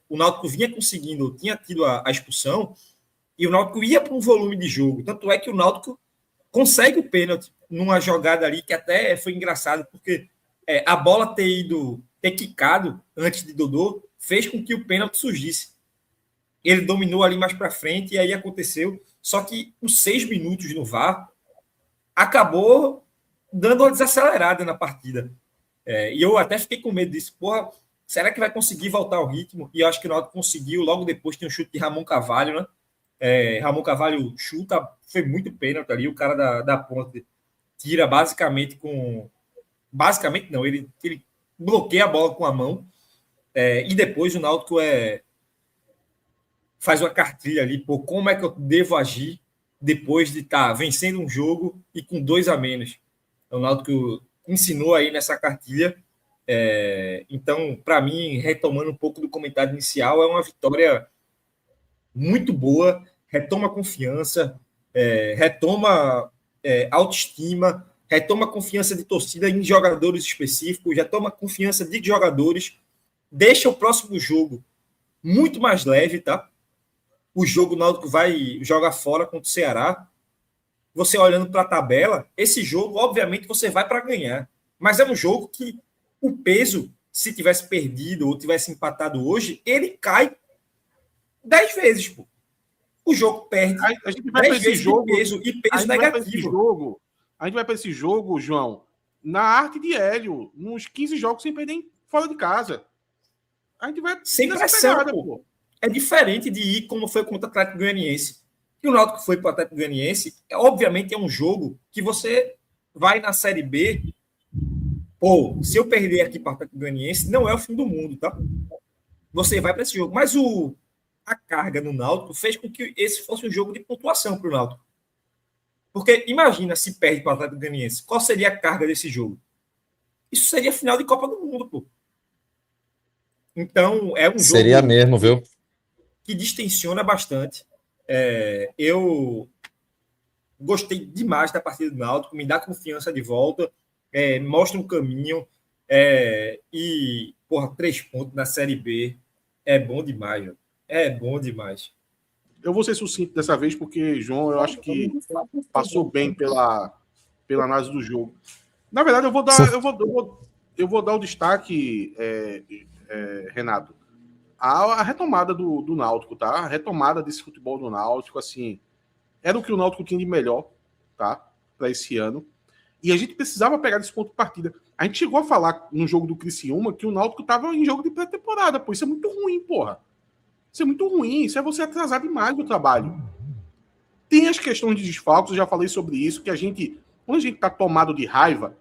O Náutico vinha conseguindo, tinha tido a expulsão, e o Náutico ia para um volume de jogo. Tanto é que o Náutico consegue o pênalti numa jogada ali que até foi engraçado, porque a bola ter quicado antes de Dodô fez com que o pênalti surgisse. Ele dominou ali mais para frente e aí aconteceu. Só que os 6 minutos no VAR acabou dando uma desacelerada na partida. E eu até fiquei com medo disso. Porra, será que vai conseguir voltar ao ritmo? E eu acho que o Náutico conseguiu. Logo depois tem um chute de Ramon Carvalho, né? Ramon Carvalho chuta, foi muito pênalti ali. O cara da ponte tira basicamente com... Basicamente não, ele bloqueia a bola com a mão. E depois o Náutico faz uma cartilha ali, pô, como é que eu devo agir depois de estar vencendo um jogo e com 2 a menos. O Náutico ensinou aí nessa cartilha. Então, para mim, retomando um pouco do comentário inicial, é uma vitória muito boa, retoma confiança, retoma autoestima, retoma confiança de torcida em jogadores específicos, retoma confiança de jogadores, deixa o próximo jogo muito mais leve, tá? O jogo, o Náutico vai jogar fora contra o Ceará. Você olhando para a tabela, esse jogo, obviamente, você vai para ganhar. Mas é um jogo que o peso, se tivesse perdido ou tivesse empatado hoje, ele cai 10 vezes, pô. O jogo perde a gente vai 10 vezes jogo, de peso e peso negativo. A gente vai para esse jogo, João, na arte de Hélio, nos 15 jogos sem perder fora de casa. A gente vai sem pressão, pô. É diferente de ir como foi contra o Atlético Goianiense. E o Náutico foi para o Atlético Goianiense, obviamente é um jogo que você vai na Série B, pô, se eu perder aqui para o Atlético Goianiense, não é o fim do mundo, tá? Você vai para esse jogo. Mas a carga no Náutico fez com que esse fosse um jogo de pontuação para o Náutico. Porque imagina se perde para o Atlético Goianiense, qual seria a carga desse jogo? Isso seria final de Copa do Mundo, pô. Então, é um jogo... Seria mesmo, viu? Que distensiona bastante. Eu gostei demais da partida do Náutico, me dá confiança de volta, mostra um caminho, e, porra, 3 pontos na Série B é bom demais, viu? É bom demais. Eu vou ser sucinto dessa vez, porque, João, eu acho que passou bem pela análise do jogo. Na verdade, eu vou dar o destaque, Renato, a retomada do Náutico, tá? A retomada desse futebol do Náutico, assim, era o que o Náutico tinha de melhor, tá? Para esse ano. E a gente precisava pegar desse ponto de partida. A gente chegou a falar no jogo do Criciúma que o Náutico estava em jogo de pré-temporada, pô. Isso é muito ruim, porra. Isso é muito ruim. Isso é você atrasar demais o trabalho. Tem as questões de desfalques, eu já falei sobre isso, que quando a gente tá tomado de raiva,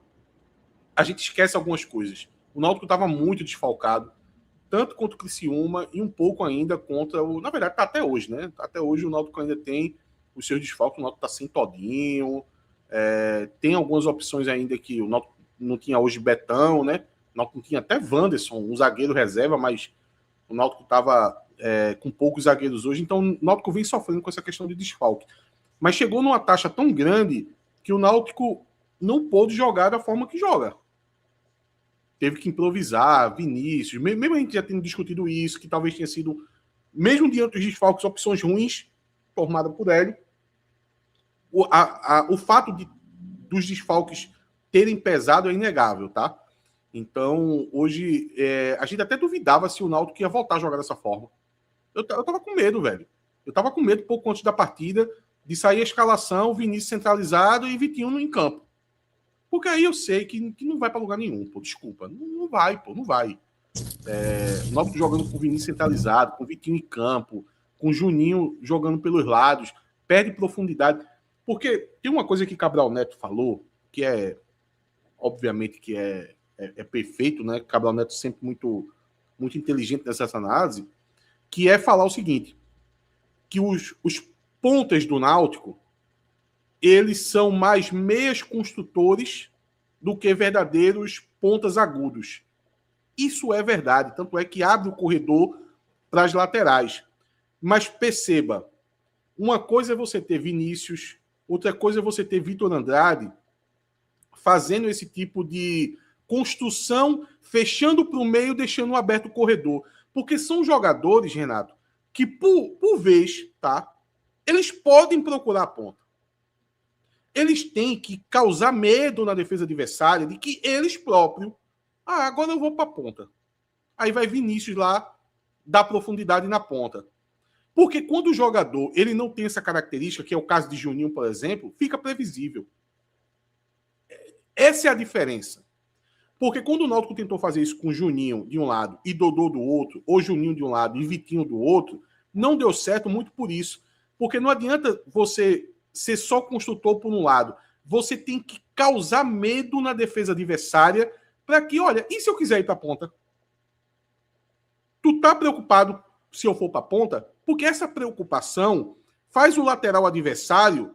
a gente esquece algumas coisas. O Náutico estava muito desfalcado, tanto contra o Criciúma e um pouco ainda contra o... Na verdade, tá até hoje, né? Até hoje o Náutico ainda tem os seus desfalques, o Náutico tá sem Todinho, tem algumas opções ainda que o Náutico não tinha hoje Betão, né? O Náutico não tinha até Wanderson, um zagueiro reserva, mas o Náutico tava com poucos zagueiros hoje, então o Náutico vem sofrendo com essa questão de desfalque. Mas chegou numa taxa tão grande que o Náutico não pôde jogar da forma que joga. Teve que improvisar, Vinícius, mesmo a gente já tendo discutido isso, que talvez tenha sido, mesmo diante dos desfalques, opções ruins, formadas por ele, o fato dos desfalques terem pesado é inegável, tá? Então, hoje, a gente até duvidava se o Náutico ia voltar a jogar dessa forma. Eu tava com medo, velho. Eu tava com medo, pouco antes da partida, de sair a escalação, Vinícius centralizado e Vitinho em campo. Porque aí eu sei que não vai para lugar nenhum, pô. Desculpa. Não vai, pô. Não vai. O Náutico jogando com o Vinícius centralizado, com o Vitinho em campo, com o Juninho jogando pelos lados, perde profundidade. Porque tem uma coisa que Cabral Neto falou, que obviamente, que é perfeito, né? Cabral Neto sempre muito, muito inteligente nessa análise, que é falar o seguinte, que os pontas do Náutico, eles são mais meias construtores do que verdadeiros pontas agudos. Isso é verdade, tanto é que abre o corredor para as laterais. Mas perceba, Uma coisa é você ter Vinícius, outra coisa é você ter Vitor Andrade fazendo esse tipo de construção, fechando para o meio, deixando aberto o corredor. Porque são jogadores, Renato, que por vez, tá? Eles podem procurar a ponta. Eles têm que causar medo na defesa adversária de que eles próprios, agora eu vou para a ponta. Aí vai Vinícius lá, dar profundidade na ponta. Porque quando o jogador ele não tem essa característica, que é o caso de Juninho, por exemplo, fica previsível. Essa é a diferença. Porque quando o Náutico tentou fazer isso com Juninho de um lado e Dodô do outro, ou Juninho de um lado e Vitinho do outro, não deu certo muito por isso. Porque não adianta você ser só construtor por um lado. Você tem que causar medo na defesa adversária para que, olha, e se eu quiser ir para a ponta? Tu tá preocupado se eu for para a ponta? Porque essa preocupação faz o lateral adversário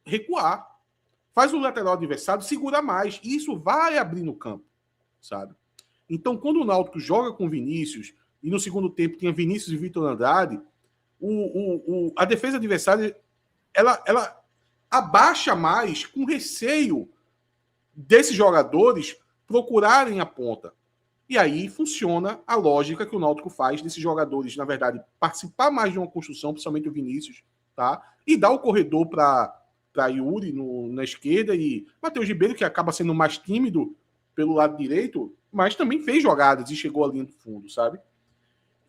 recuar. Faz o lateral adversário segurar mais. E isso vai abrir no campo, sabe? Então, quando o Náutico joga com Vinícius, e no segundo tempo tinha Vinícius e Vitor Andrade, a defesa adversária ela abaixa mais com receio desses jogadores procurarem a ponta. E aí funciona a lógica que o Náutico faz desses jogadores, na verdade, participar mais de uma construção, principalmente o Vinícius, tá? E dar o corredor para Yuri na esquerda e Matheus Ribeiro, que acaba sendo mais tímido pelo lado direito, mas também fez jogadas e chegou ali no fundo, sabe?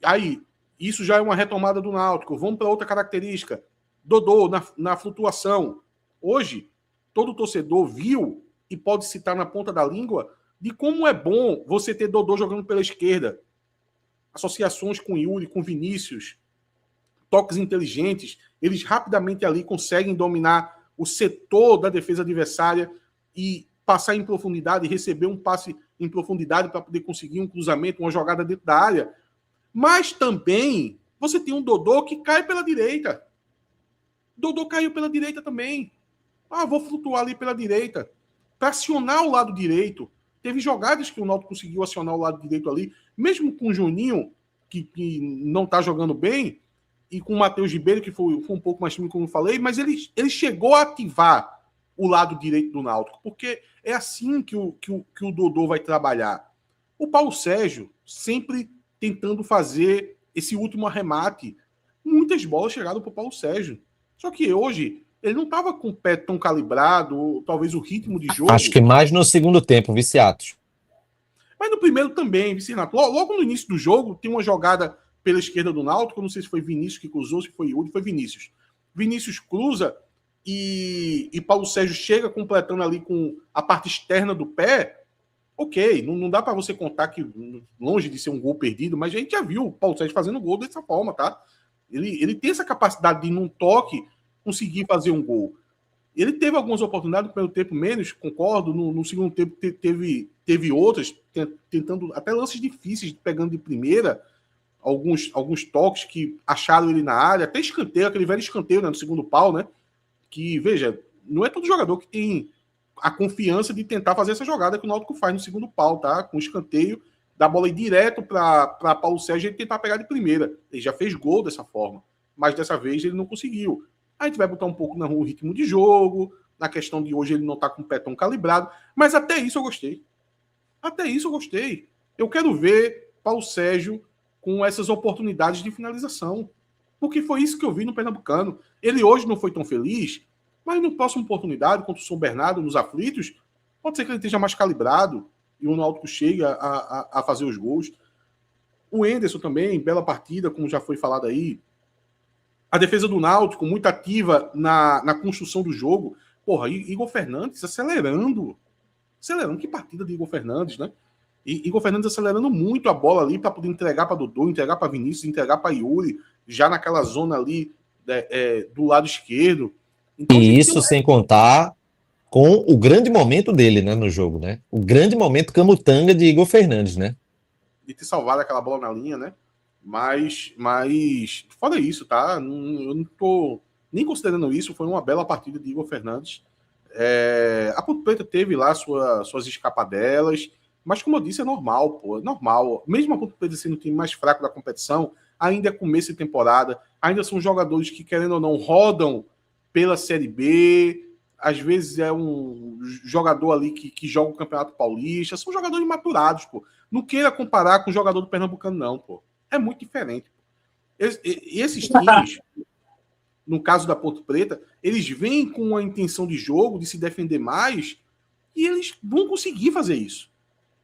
Aí, isso já é uma retomada do Náutico. Vamos para outra característica. Dodô, na flutuação. Hoje, todo torcedor viu e pode citar na ponta da língua de como é bom você ter Dodô jogando pela esquerda. Associações com Yuri, com Vinícius, toques inteligentes, eles rapidamente ali conseguem dominar o setor da defesa adversária e passar em profundidade, receber um passe em profundidade para poder conseguir um cruzamento, uma jogada dentro da área. Mas também você tem um Dodô que cai pela direita. Dodô caiu pela direita também. Vou flutuar ali pela direita. Para acionar o lado direito. Teve jogadas que o Náutico conseguiu acionar o lado direito ali, mesmo com o Juninho, que não está jogando bem, e com o Matheus Ribeiro, que foi um pouco mais tímido, como eu falei, mas ele chegou a ativar o lado direito do Náutico, porque é assim que o Dodô vai trabalhar. O Paulo Sérgio sempre tentando fazer esse último arremate. Muitas bolas chegaram para o Paulo Sérgio. Só que hoje ele não estava com o pé tão calibrado, talvez o ritmo de jogo. Acho que mais no segundo tempo, viciados. Mas no primeiro também, Vicinato. Logo no início do jogo, tem uma jogada pela esquerda do Náutico, não sei se foi Vinícius que cruzou, se foi Yuri, foi Vinícius. Vinícius cruza e Paulo Sérgio chega completando ali com a parte externa do pé. Ok, não dá para você contar que longe de ser um gol perdido, mas a gente já viu o Paulo Sérgio fazendo gol dessa forma, tá? Ele tem essa capacidade de, num toque, conseguir fazer um gol. Ele teve algumas oportunidades no primeiro tempo menos, concordo, no segundo tempo teve outras, tentando até lances difíceis, pegando de primeira, alguns toques que acharam ele na área, até escanteio, aquele velho escanteio, né, no segundo pau, né? Que, veja, não é todo jogador que tem a confiança de tentar fazer essa jogada que o Náutico faz no segundo pau, tá? Com escanteio, dá bola aí direto para Paulo Sérgio e tentar pegar de primeira. Ele já fez gol dessa forma, mas dessa vez ele não conseguiu. A gente vai botar um pouco no ritmo de jogo, na questão de hoje ele não tá com o pé tão calibrado, mas até isso eu gostei. Até isso eu gostei. Eu quero ver Paulo Sérgio com essas oportunidades de finalização, porque foi isso que eu vi no Pernambucano. Ele hoje não foi tão feliz, mas na próxima oportunidade, contra o São Bernardo, nos aflitos, pode ser que ele esteja mais calibrado e o Náutico chegue a fazer os gols. O Enderson também, bela partida, como já foi falado aí. A defesa do Náutico, muito ativa na construção do jogo. Porra, Igor Fernandes acelerando. Que partida de Igor Fernandes, né? Igor Fernandes acelerando muito a bola ali para poder entregar para Dodô, entregar para Vinícius, entregar para Yuri, já naquela zona ali do lado esquerdo. Então, e isso sem contar com o grande momento dele, né, no jogo, né? O grande momento camutanga de Igor Fernandes, né? De ter salvado aquela bola na linha, né? Mas fora isso, tá? Eu não tô nem considerando isso. Foi uma bela partida de Igor Fernandes. A Ponte Preta teve lá suas escapadelas, mas como eu disse, é normal, pô. É normal. Mesmo a Ponte Preta sendo o time mais fraco da competição, ainda é começo de temporada, ainda são jogadores que, querendo ou não, rodam pela Série B, às vezes é um jogador ali que joga o Campeonato Paulista, são jogadores maturados, pô. Não queira comparar com o jogador do Pernambucano, não, pô. É muito diferente. Esses times, no caso da Ponte Preta, eles vêm com a intenção de jogo, de se defender mais, e eles vão conseguir fazer isso.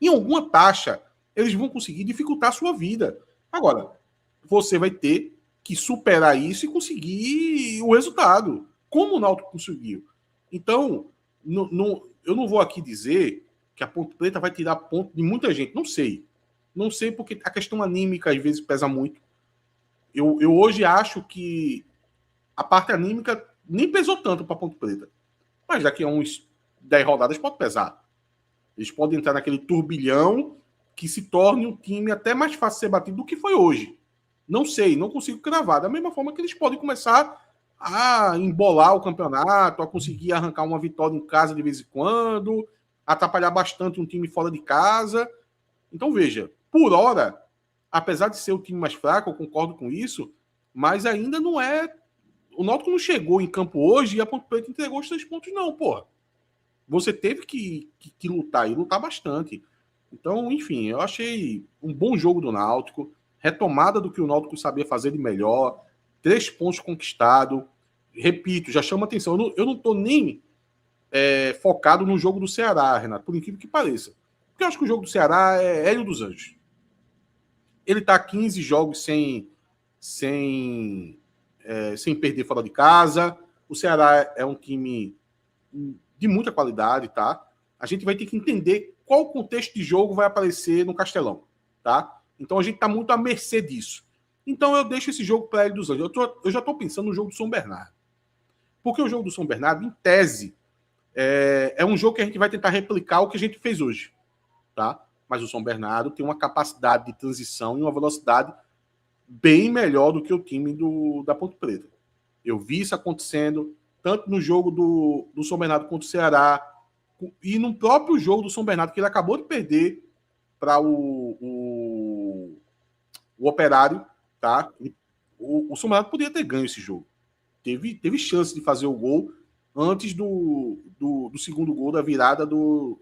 Em alguma taxa, eles vão conseguir dificultar a sua vida. Agora, você vai ter que superar isso e conseguir o resultado, como o Náutico conseguiu. Então, eu não vou aqui dizer que a Ponte Preta vai tirar ponto de muita gente. Não sei. Não sei, porque a questão anímica às vezes pesa muito. Eu hoje acho que a parte anímica nem pesou tanto para a Ponte Preta. Mas daqui a uns 10 rodadas pode pesar. Eles podem entrar naquele turbilhão que se torne um time até mais fácil de ser batido do que foi hoje. Não sei, não consigo cravar. Da mesma forma que eles podem começar a embolar o campeonato, a conseguir arrancar uma vitória em casa de vez em quando, atrapalhar bastante um time fora de casa. Então, veja, por hora, apesar de ser o time mais fraco, eu concordo com isso, mas ainda não é... O Náutico não chegou em campo hoje e a Ponte Preta entregou os 3 pontos, não, porra. Você teve que lutar, e lutar bastante. Então, enfim, eu achei um bom jogo do Náutico, retomada do que o Náutico sabia fazer de melhor, 3 pontos conquistados. Repito, já chama atenção. Eu não estou nem focado no jogo do Ceará, Renato, por incrível que pareça. Porque eu acho que o jogo do Ceará é Hélio dos Anjos. Ele está 15 jogos sem perder fora de casa. O Ceará é um time de muita qualidade, tá? A gente vai ter que entender qual contexto de jogo vai aparecer no Castelão, tá? Então a gente tá muito à mercê disso. Então eu deixo esse jogo para ele dos Anjos. Eu já tô pensando no jogo do São Bernardo. Porque o jogo do São Bernardo, em tese, é um jogo que a gente vai tentar replicar o que a gente fez hoje, tá? Mas o São Bernardo tem uma capacidade de transição e uma velocidade bem melhor do que o time da Ponte Preta. Eu vi isso acontecendo tanto no jogo do São Bernardo contra o Ceará e no próprio jogo do São Bernardo, que ele acabou de perder para o Operário, tá? O São Bernardo poderia ter ganho esse jogo. Teve chance de fazer o gol antes do segundo gol da virada do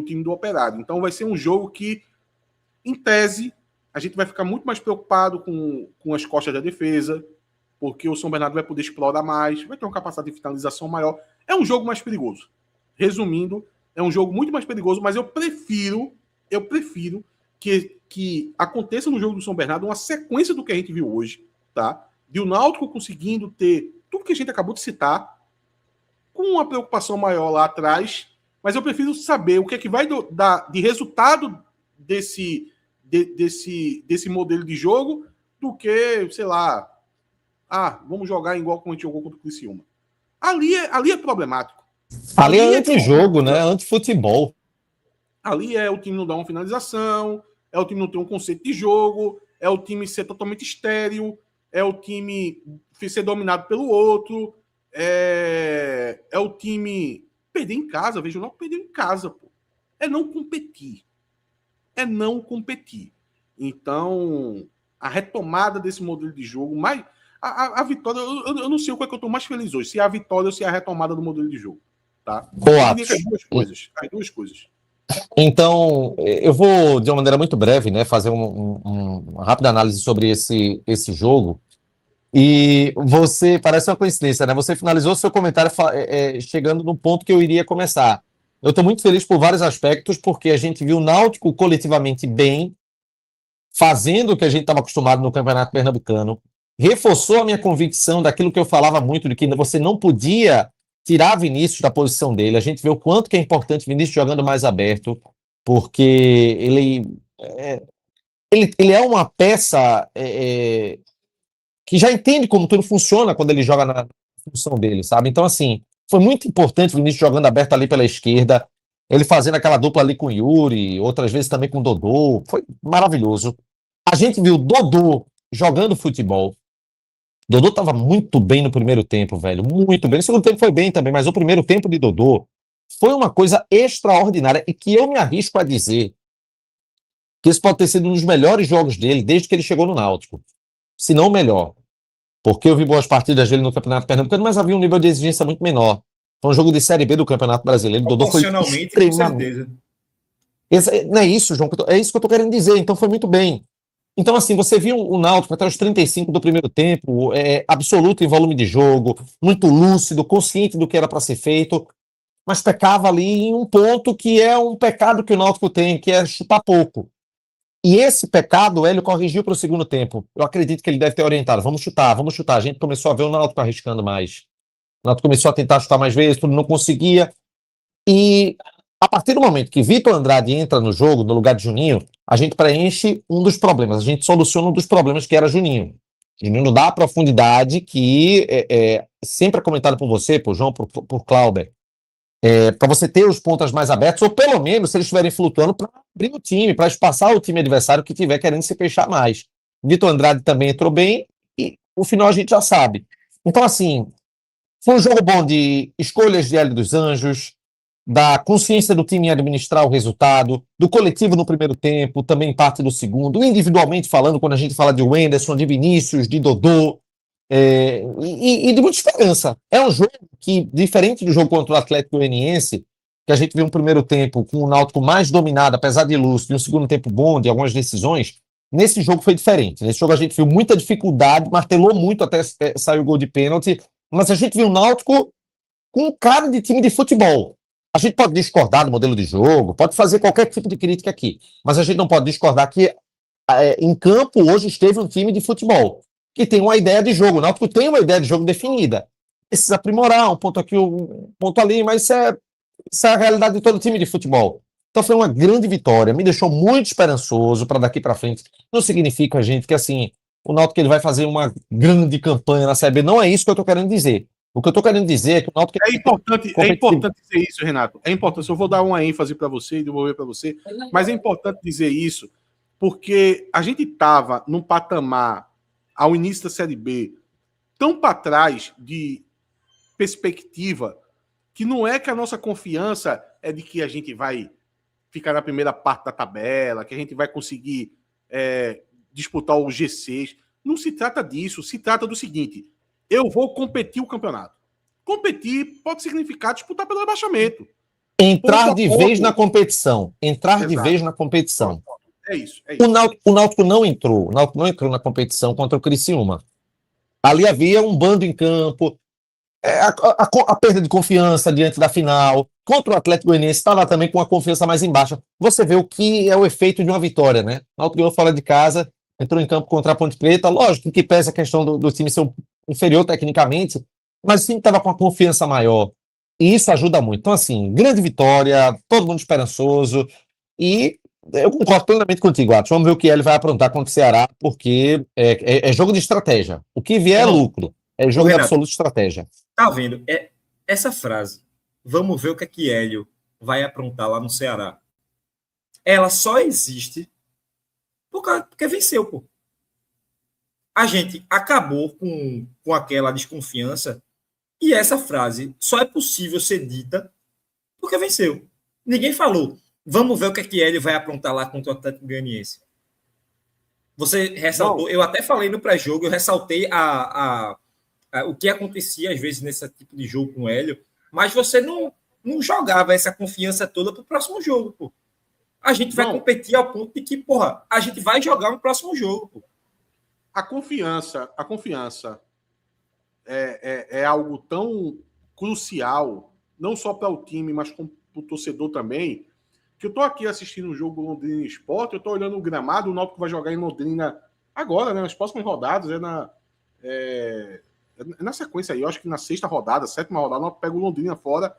time do Operário. Então vai ser um jogo que, em tese, a gente vai ficar muito mais preocupado com as costas da defesa, porque o São Bernardo vai poder explorar mais, vai ter uma capacidade de finalização maior. É um jogo mais perigoso. Resumindo, é um jogo muito mais perigoso, mas eu prefiro que aconteça no jogo do São Bernardo uma sequência do que a gente viu hoje, tá? De o Náutico conseguindo ter tudo que a gente acabou de citar, com uma preocupação maior lá atrás, mas eu prefiro saber o que é que vai dar de resultado desse modelo de jogo do que, sei lá, vamos jogar igual como a gente jogou contra o Criciúma. Ali é problemático. Ali é antijogo, né? Antifutebol. Ali é o time não dar uma finalização, é o time não ter um conceito de jogo, é o time ser totalmente estéril, é o time ser dominado pelo outro, é o time perder em casa. Veja, não perder em casa, pô. É não competir. Então, a retomada desse modelo de jogo, mas a vitória, eu não sei o que é que eu estou mais feliz hoje, se é a vitória ou se é a retomada do modelo de jogo, tá? As duas coisas. Então, eu vou, de uma maneira muito breve, né, fazer uma rápida análise sobre esse jogo. E você, parece uma coincidência, né? Você finalizou seu comentário chegando no ponto que eu iria começar. Eu estou muito feliz por vários aspectos, porque a gente viu o Náutico coletivamente bem, fazendo o que a gente estava acostumado no Campeonato Pernambucano, reforçou a minha convicção daquilo que eu falava muito, de que você não podia tirar Vinícius da posição dele. A gente vê o quanto que é importante Vinícius jogando mais aberto, porque ele é uma peça que já entende como tudo funciona quando ele joga na função dele, sabe? Então, assim, foi muito importante o Vinícius jogando aberto ali pela esquerda, ele fazendo aquela dupla ali com o Yuri, outras vezes também com o Dodô, foi maravilhoso. A gente viu o Dodô jogando futebol. Dodô estava muito bem no primeiro tempo, velho, muito bem. No segundo tempo foi bem também, mas o primeiro tempo de Dodô foi uma coisa extraordinária e que eu me arrisco a dizer que esse pode ter sido um dos melhores jogos dele desde que ele chegou no Náutico. se não o melhor. Porque eu vi boas partidas dele no Campeonato Pernambucano, mas havia um nível de exigência muito menor. Foi um jogo de Série B do Campeonato Brasileiro. O Dodô foi Proporcionalmente, com extremamente... certeza. Não é isso, João, é isso que eu tô querendo dizer. Então foi muito bem. Então, assim, você viu o Náutico até os 35 do primeiro tempo, absoluto em volume de jogo, muito lúcido, consciente do que era para ser feito, mas pecava ali em um ponto que é um pecado que o Náutico tem, que é chutar pouco. E esse pecado, o Hélio corrigiu para o segundo tempo. Eu acredito que ele deve ter orientado. Vamos chutar, vamos chutar. A gente começou a ver o Náutico arriscando mais. O Náutico começou a tentar chutar mais vezes, tudo não conseguia. E a partir do momento que Vitor Andrade entra no jogo, no lugar de Juninho, a gente preenche um dos problemas. A gente soluciona um dos problemas que era Juninho. Juninho não dá a profundidade que sempre é comentado por você, por João, por Clauber. Para você ter os pontas mais abertos, ou pelo menos, se eles estiverem flutuando, para abrir o time, para espaçar o time adversário que estiver querendo se fechar mais. Vitor Andrade também entrou bem, e o final a gente já sabe. Então, assim, foi um jogo bom de escolhas de Hélio dos Anjos, da consciência do time em administrar o resultado, do coletivo no primeiro tempo, também parte do segundo, individualmente falando, quando a gente fala de Wenderson, de Vinícius, de Dodô, e de muita esperança. É um jogo que, diferente do jogo contra o Atlético Goianiense, que a gente viu um primeiro tempo com o Náutico mais dominado, apesar de lúcido, e um segundo tempo bom, de algumas decisões, nesse jogo foi diferente. Nesse jogo a gente viu muita dificuldade, martelou muito até sair o gol de pênalti, mas a gente viu o Náutico com cara de time de futebol. A gente pode discordar do modelo de jogo, pode fazer qualquer tipo de crítica aqui, mas a gente não pode discordar que em campo hoje esteve um time de futebol que tem uma ideia de jogo. O Náutico tem uma ideia de jogo definida. Precisa aprimorar um ponto aqui, um ponto ali, mas isso é a realidade de todo time de futebol. Então foi uma grande vitória, me deixou muito esperançoso para daqui para frente. Não significa, gente, que assim, o Náutico ele vai fazer uma grande campanha na Série B. Não é isso que eu estou querendo dizer. O que eu estou querendo dizer é que o Náutico... É importante dizer isso, Renato. É importante. Eu vou dar uma ênfase para você e devolver para você, mas é importante dizer isso porque a gente estava num patamar ao início da Série B tão para trás de perspectiva que não é que a nossa confiança é de que a gente vai ficar na primeira parte da tabela, que a gente vai conseguir disputar o G6. Não se trata disso. Se trata do seguinte: eu vou competir o campeonato. Competir pode significar disputar pelo rebaixamento. Entrar de vez na competição. Entrar de vez na competição. É isso. O Náutico não entrou. O Náutico não entrou na competição contra o Criciúma. Ali havia um bando em campo, a perda de confiança diante da final. Contra o Atlético Goianiense estava também com a confiança mais embaixo. Você vê o que é o efeito de uma vitória, né? O Náutico ganhou fora de casa, entrou em campo contra a Ponte Preta. Lógico que pesa a questão do time ser inferior tecnicamente, mas o time estava com a confiança maior. E isso ajuda muito. Então, assim, grande vitória, todo mundo esperançoso. E eu concordo plenamente contigo, Atos. Vamos ver o que ele vai aprontar contra o Ceará, porque é jogo de estratégia. O que vier é lucro. É jogo de absoluta estratégia. Tá vendo? Essa frase, vamos ver o que Hélio vai aprontar lá no Ceará. Ela só existe porque venceu, pô. A gente acabou com aquela desconfiança e essa frase só é possível ser dita porque venceu. Ninguém falou, vamos ver o que Hélio vai aprontar lá contra o Atlético Goianiense. Você ressaltou, eu até falei no pré-jogo, eu ressaltei o que acontecia às vezes nesse tipo de jogo com o Hélio, mas você não jogava essa confiança toda para o próximo jogo, pô. A gente vai competir ao ponto de que, porra, a gente vai jogar no próximo jogo, pô. A confiança é algo tão crucial, não só para o time, mas para o torcedor também, que eu tô aqui assistindo o jogo Londrina Sport, eu tô olhando o gramado, o Náutico vai jogar em Londrina agora, né, nas próximas rodadas, na sequência aí, eu acho que na sexta rodada, sétima rodada, o Náutico pega o Londrina fora,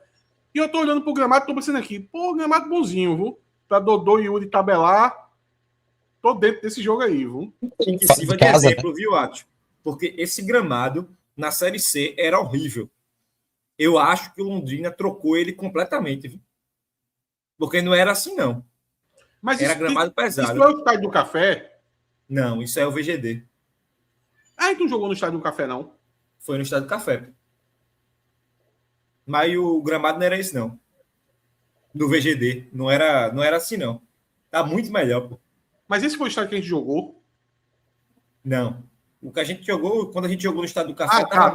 e eu tô olhando pro gramado, tô pensando aqui, pô, gramado bonzinho, viu? Pra Dodô e Yuri tabelar, tô dentro desse jogo aí, viu? Que sirva de exemplo, viu, Atos? Porque esse gramado, na Série C, era horrível. Eu acho que o Londrina trocou ele completamente, viu? Porque não era assim, não. Mas era gramado pesado. Isso é o Estádio do Café? Não, isso é o VGD. Ah, então jogou no Estádio do Café, não? Foi no Estádio do Café. Mas o gramado não era esse, não. Do VGD. Não era assim, não. Tá muito melhor, pô. Mas esse foi o estádio que a gente jogou? Não. O que a gente jogou, quando a gente jogou no Estádio do Café, Tá.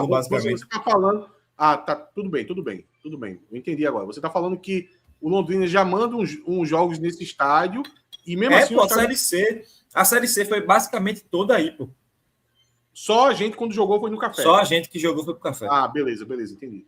basicamente. Você está falando... Ah, tá, tudo bem. Eu entendi agora. Você está falando que o Londrina já manda uns jogos nesse estádio e mesmo assim... Pô, a Série C foi basicamente toda aí, pô. Só a gente, quando jogou, foi no Café. Só a gente que jogou foi pro Café. Ah, beleza, entendi.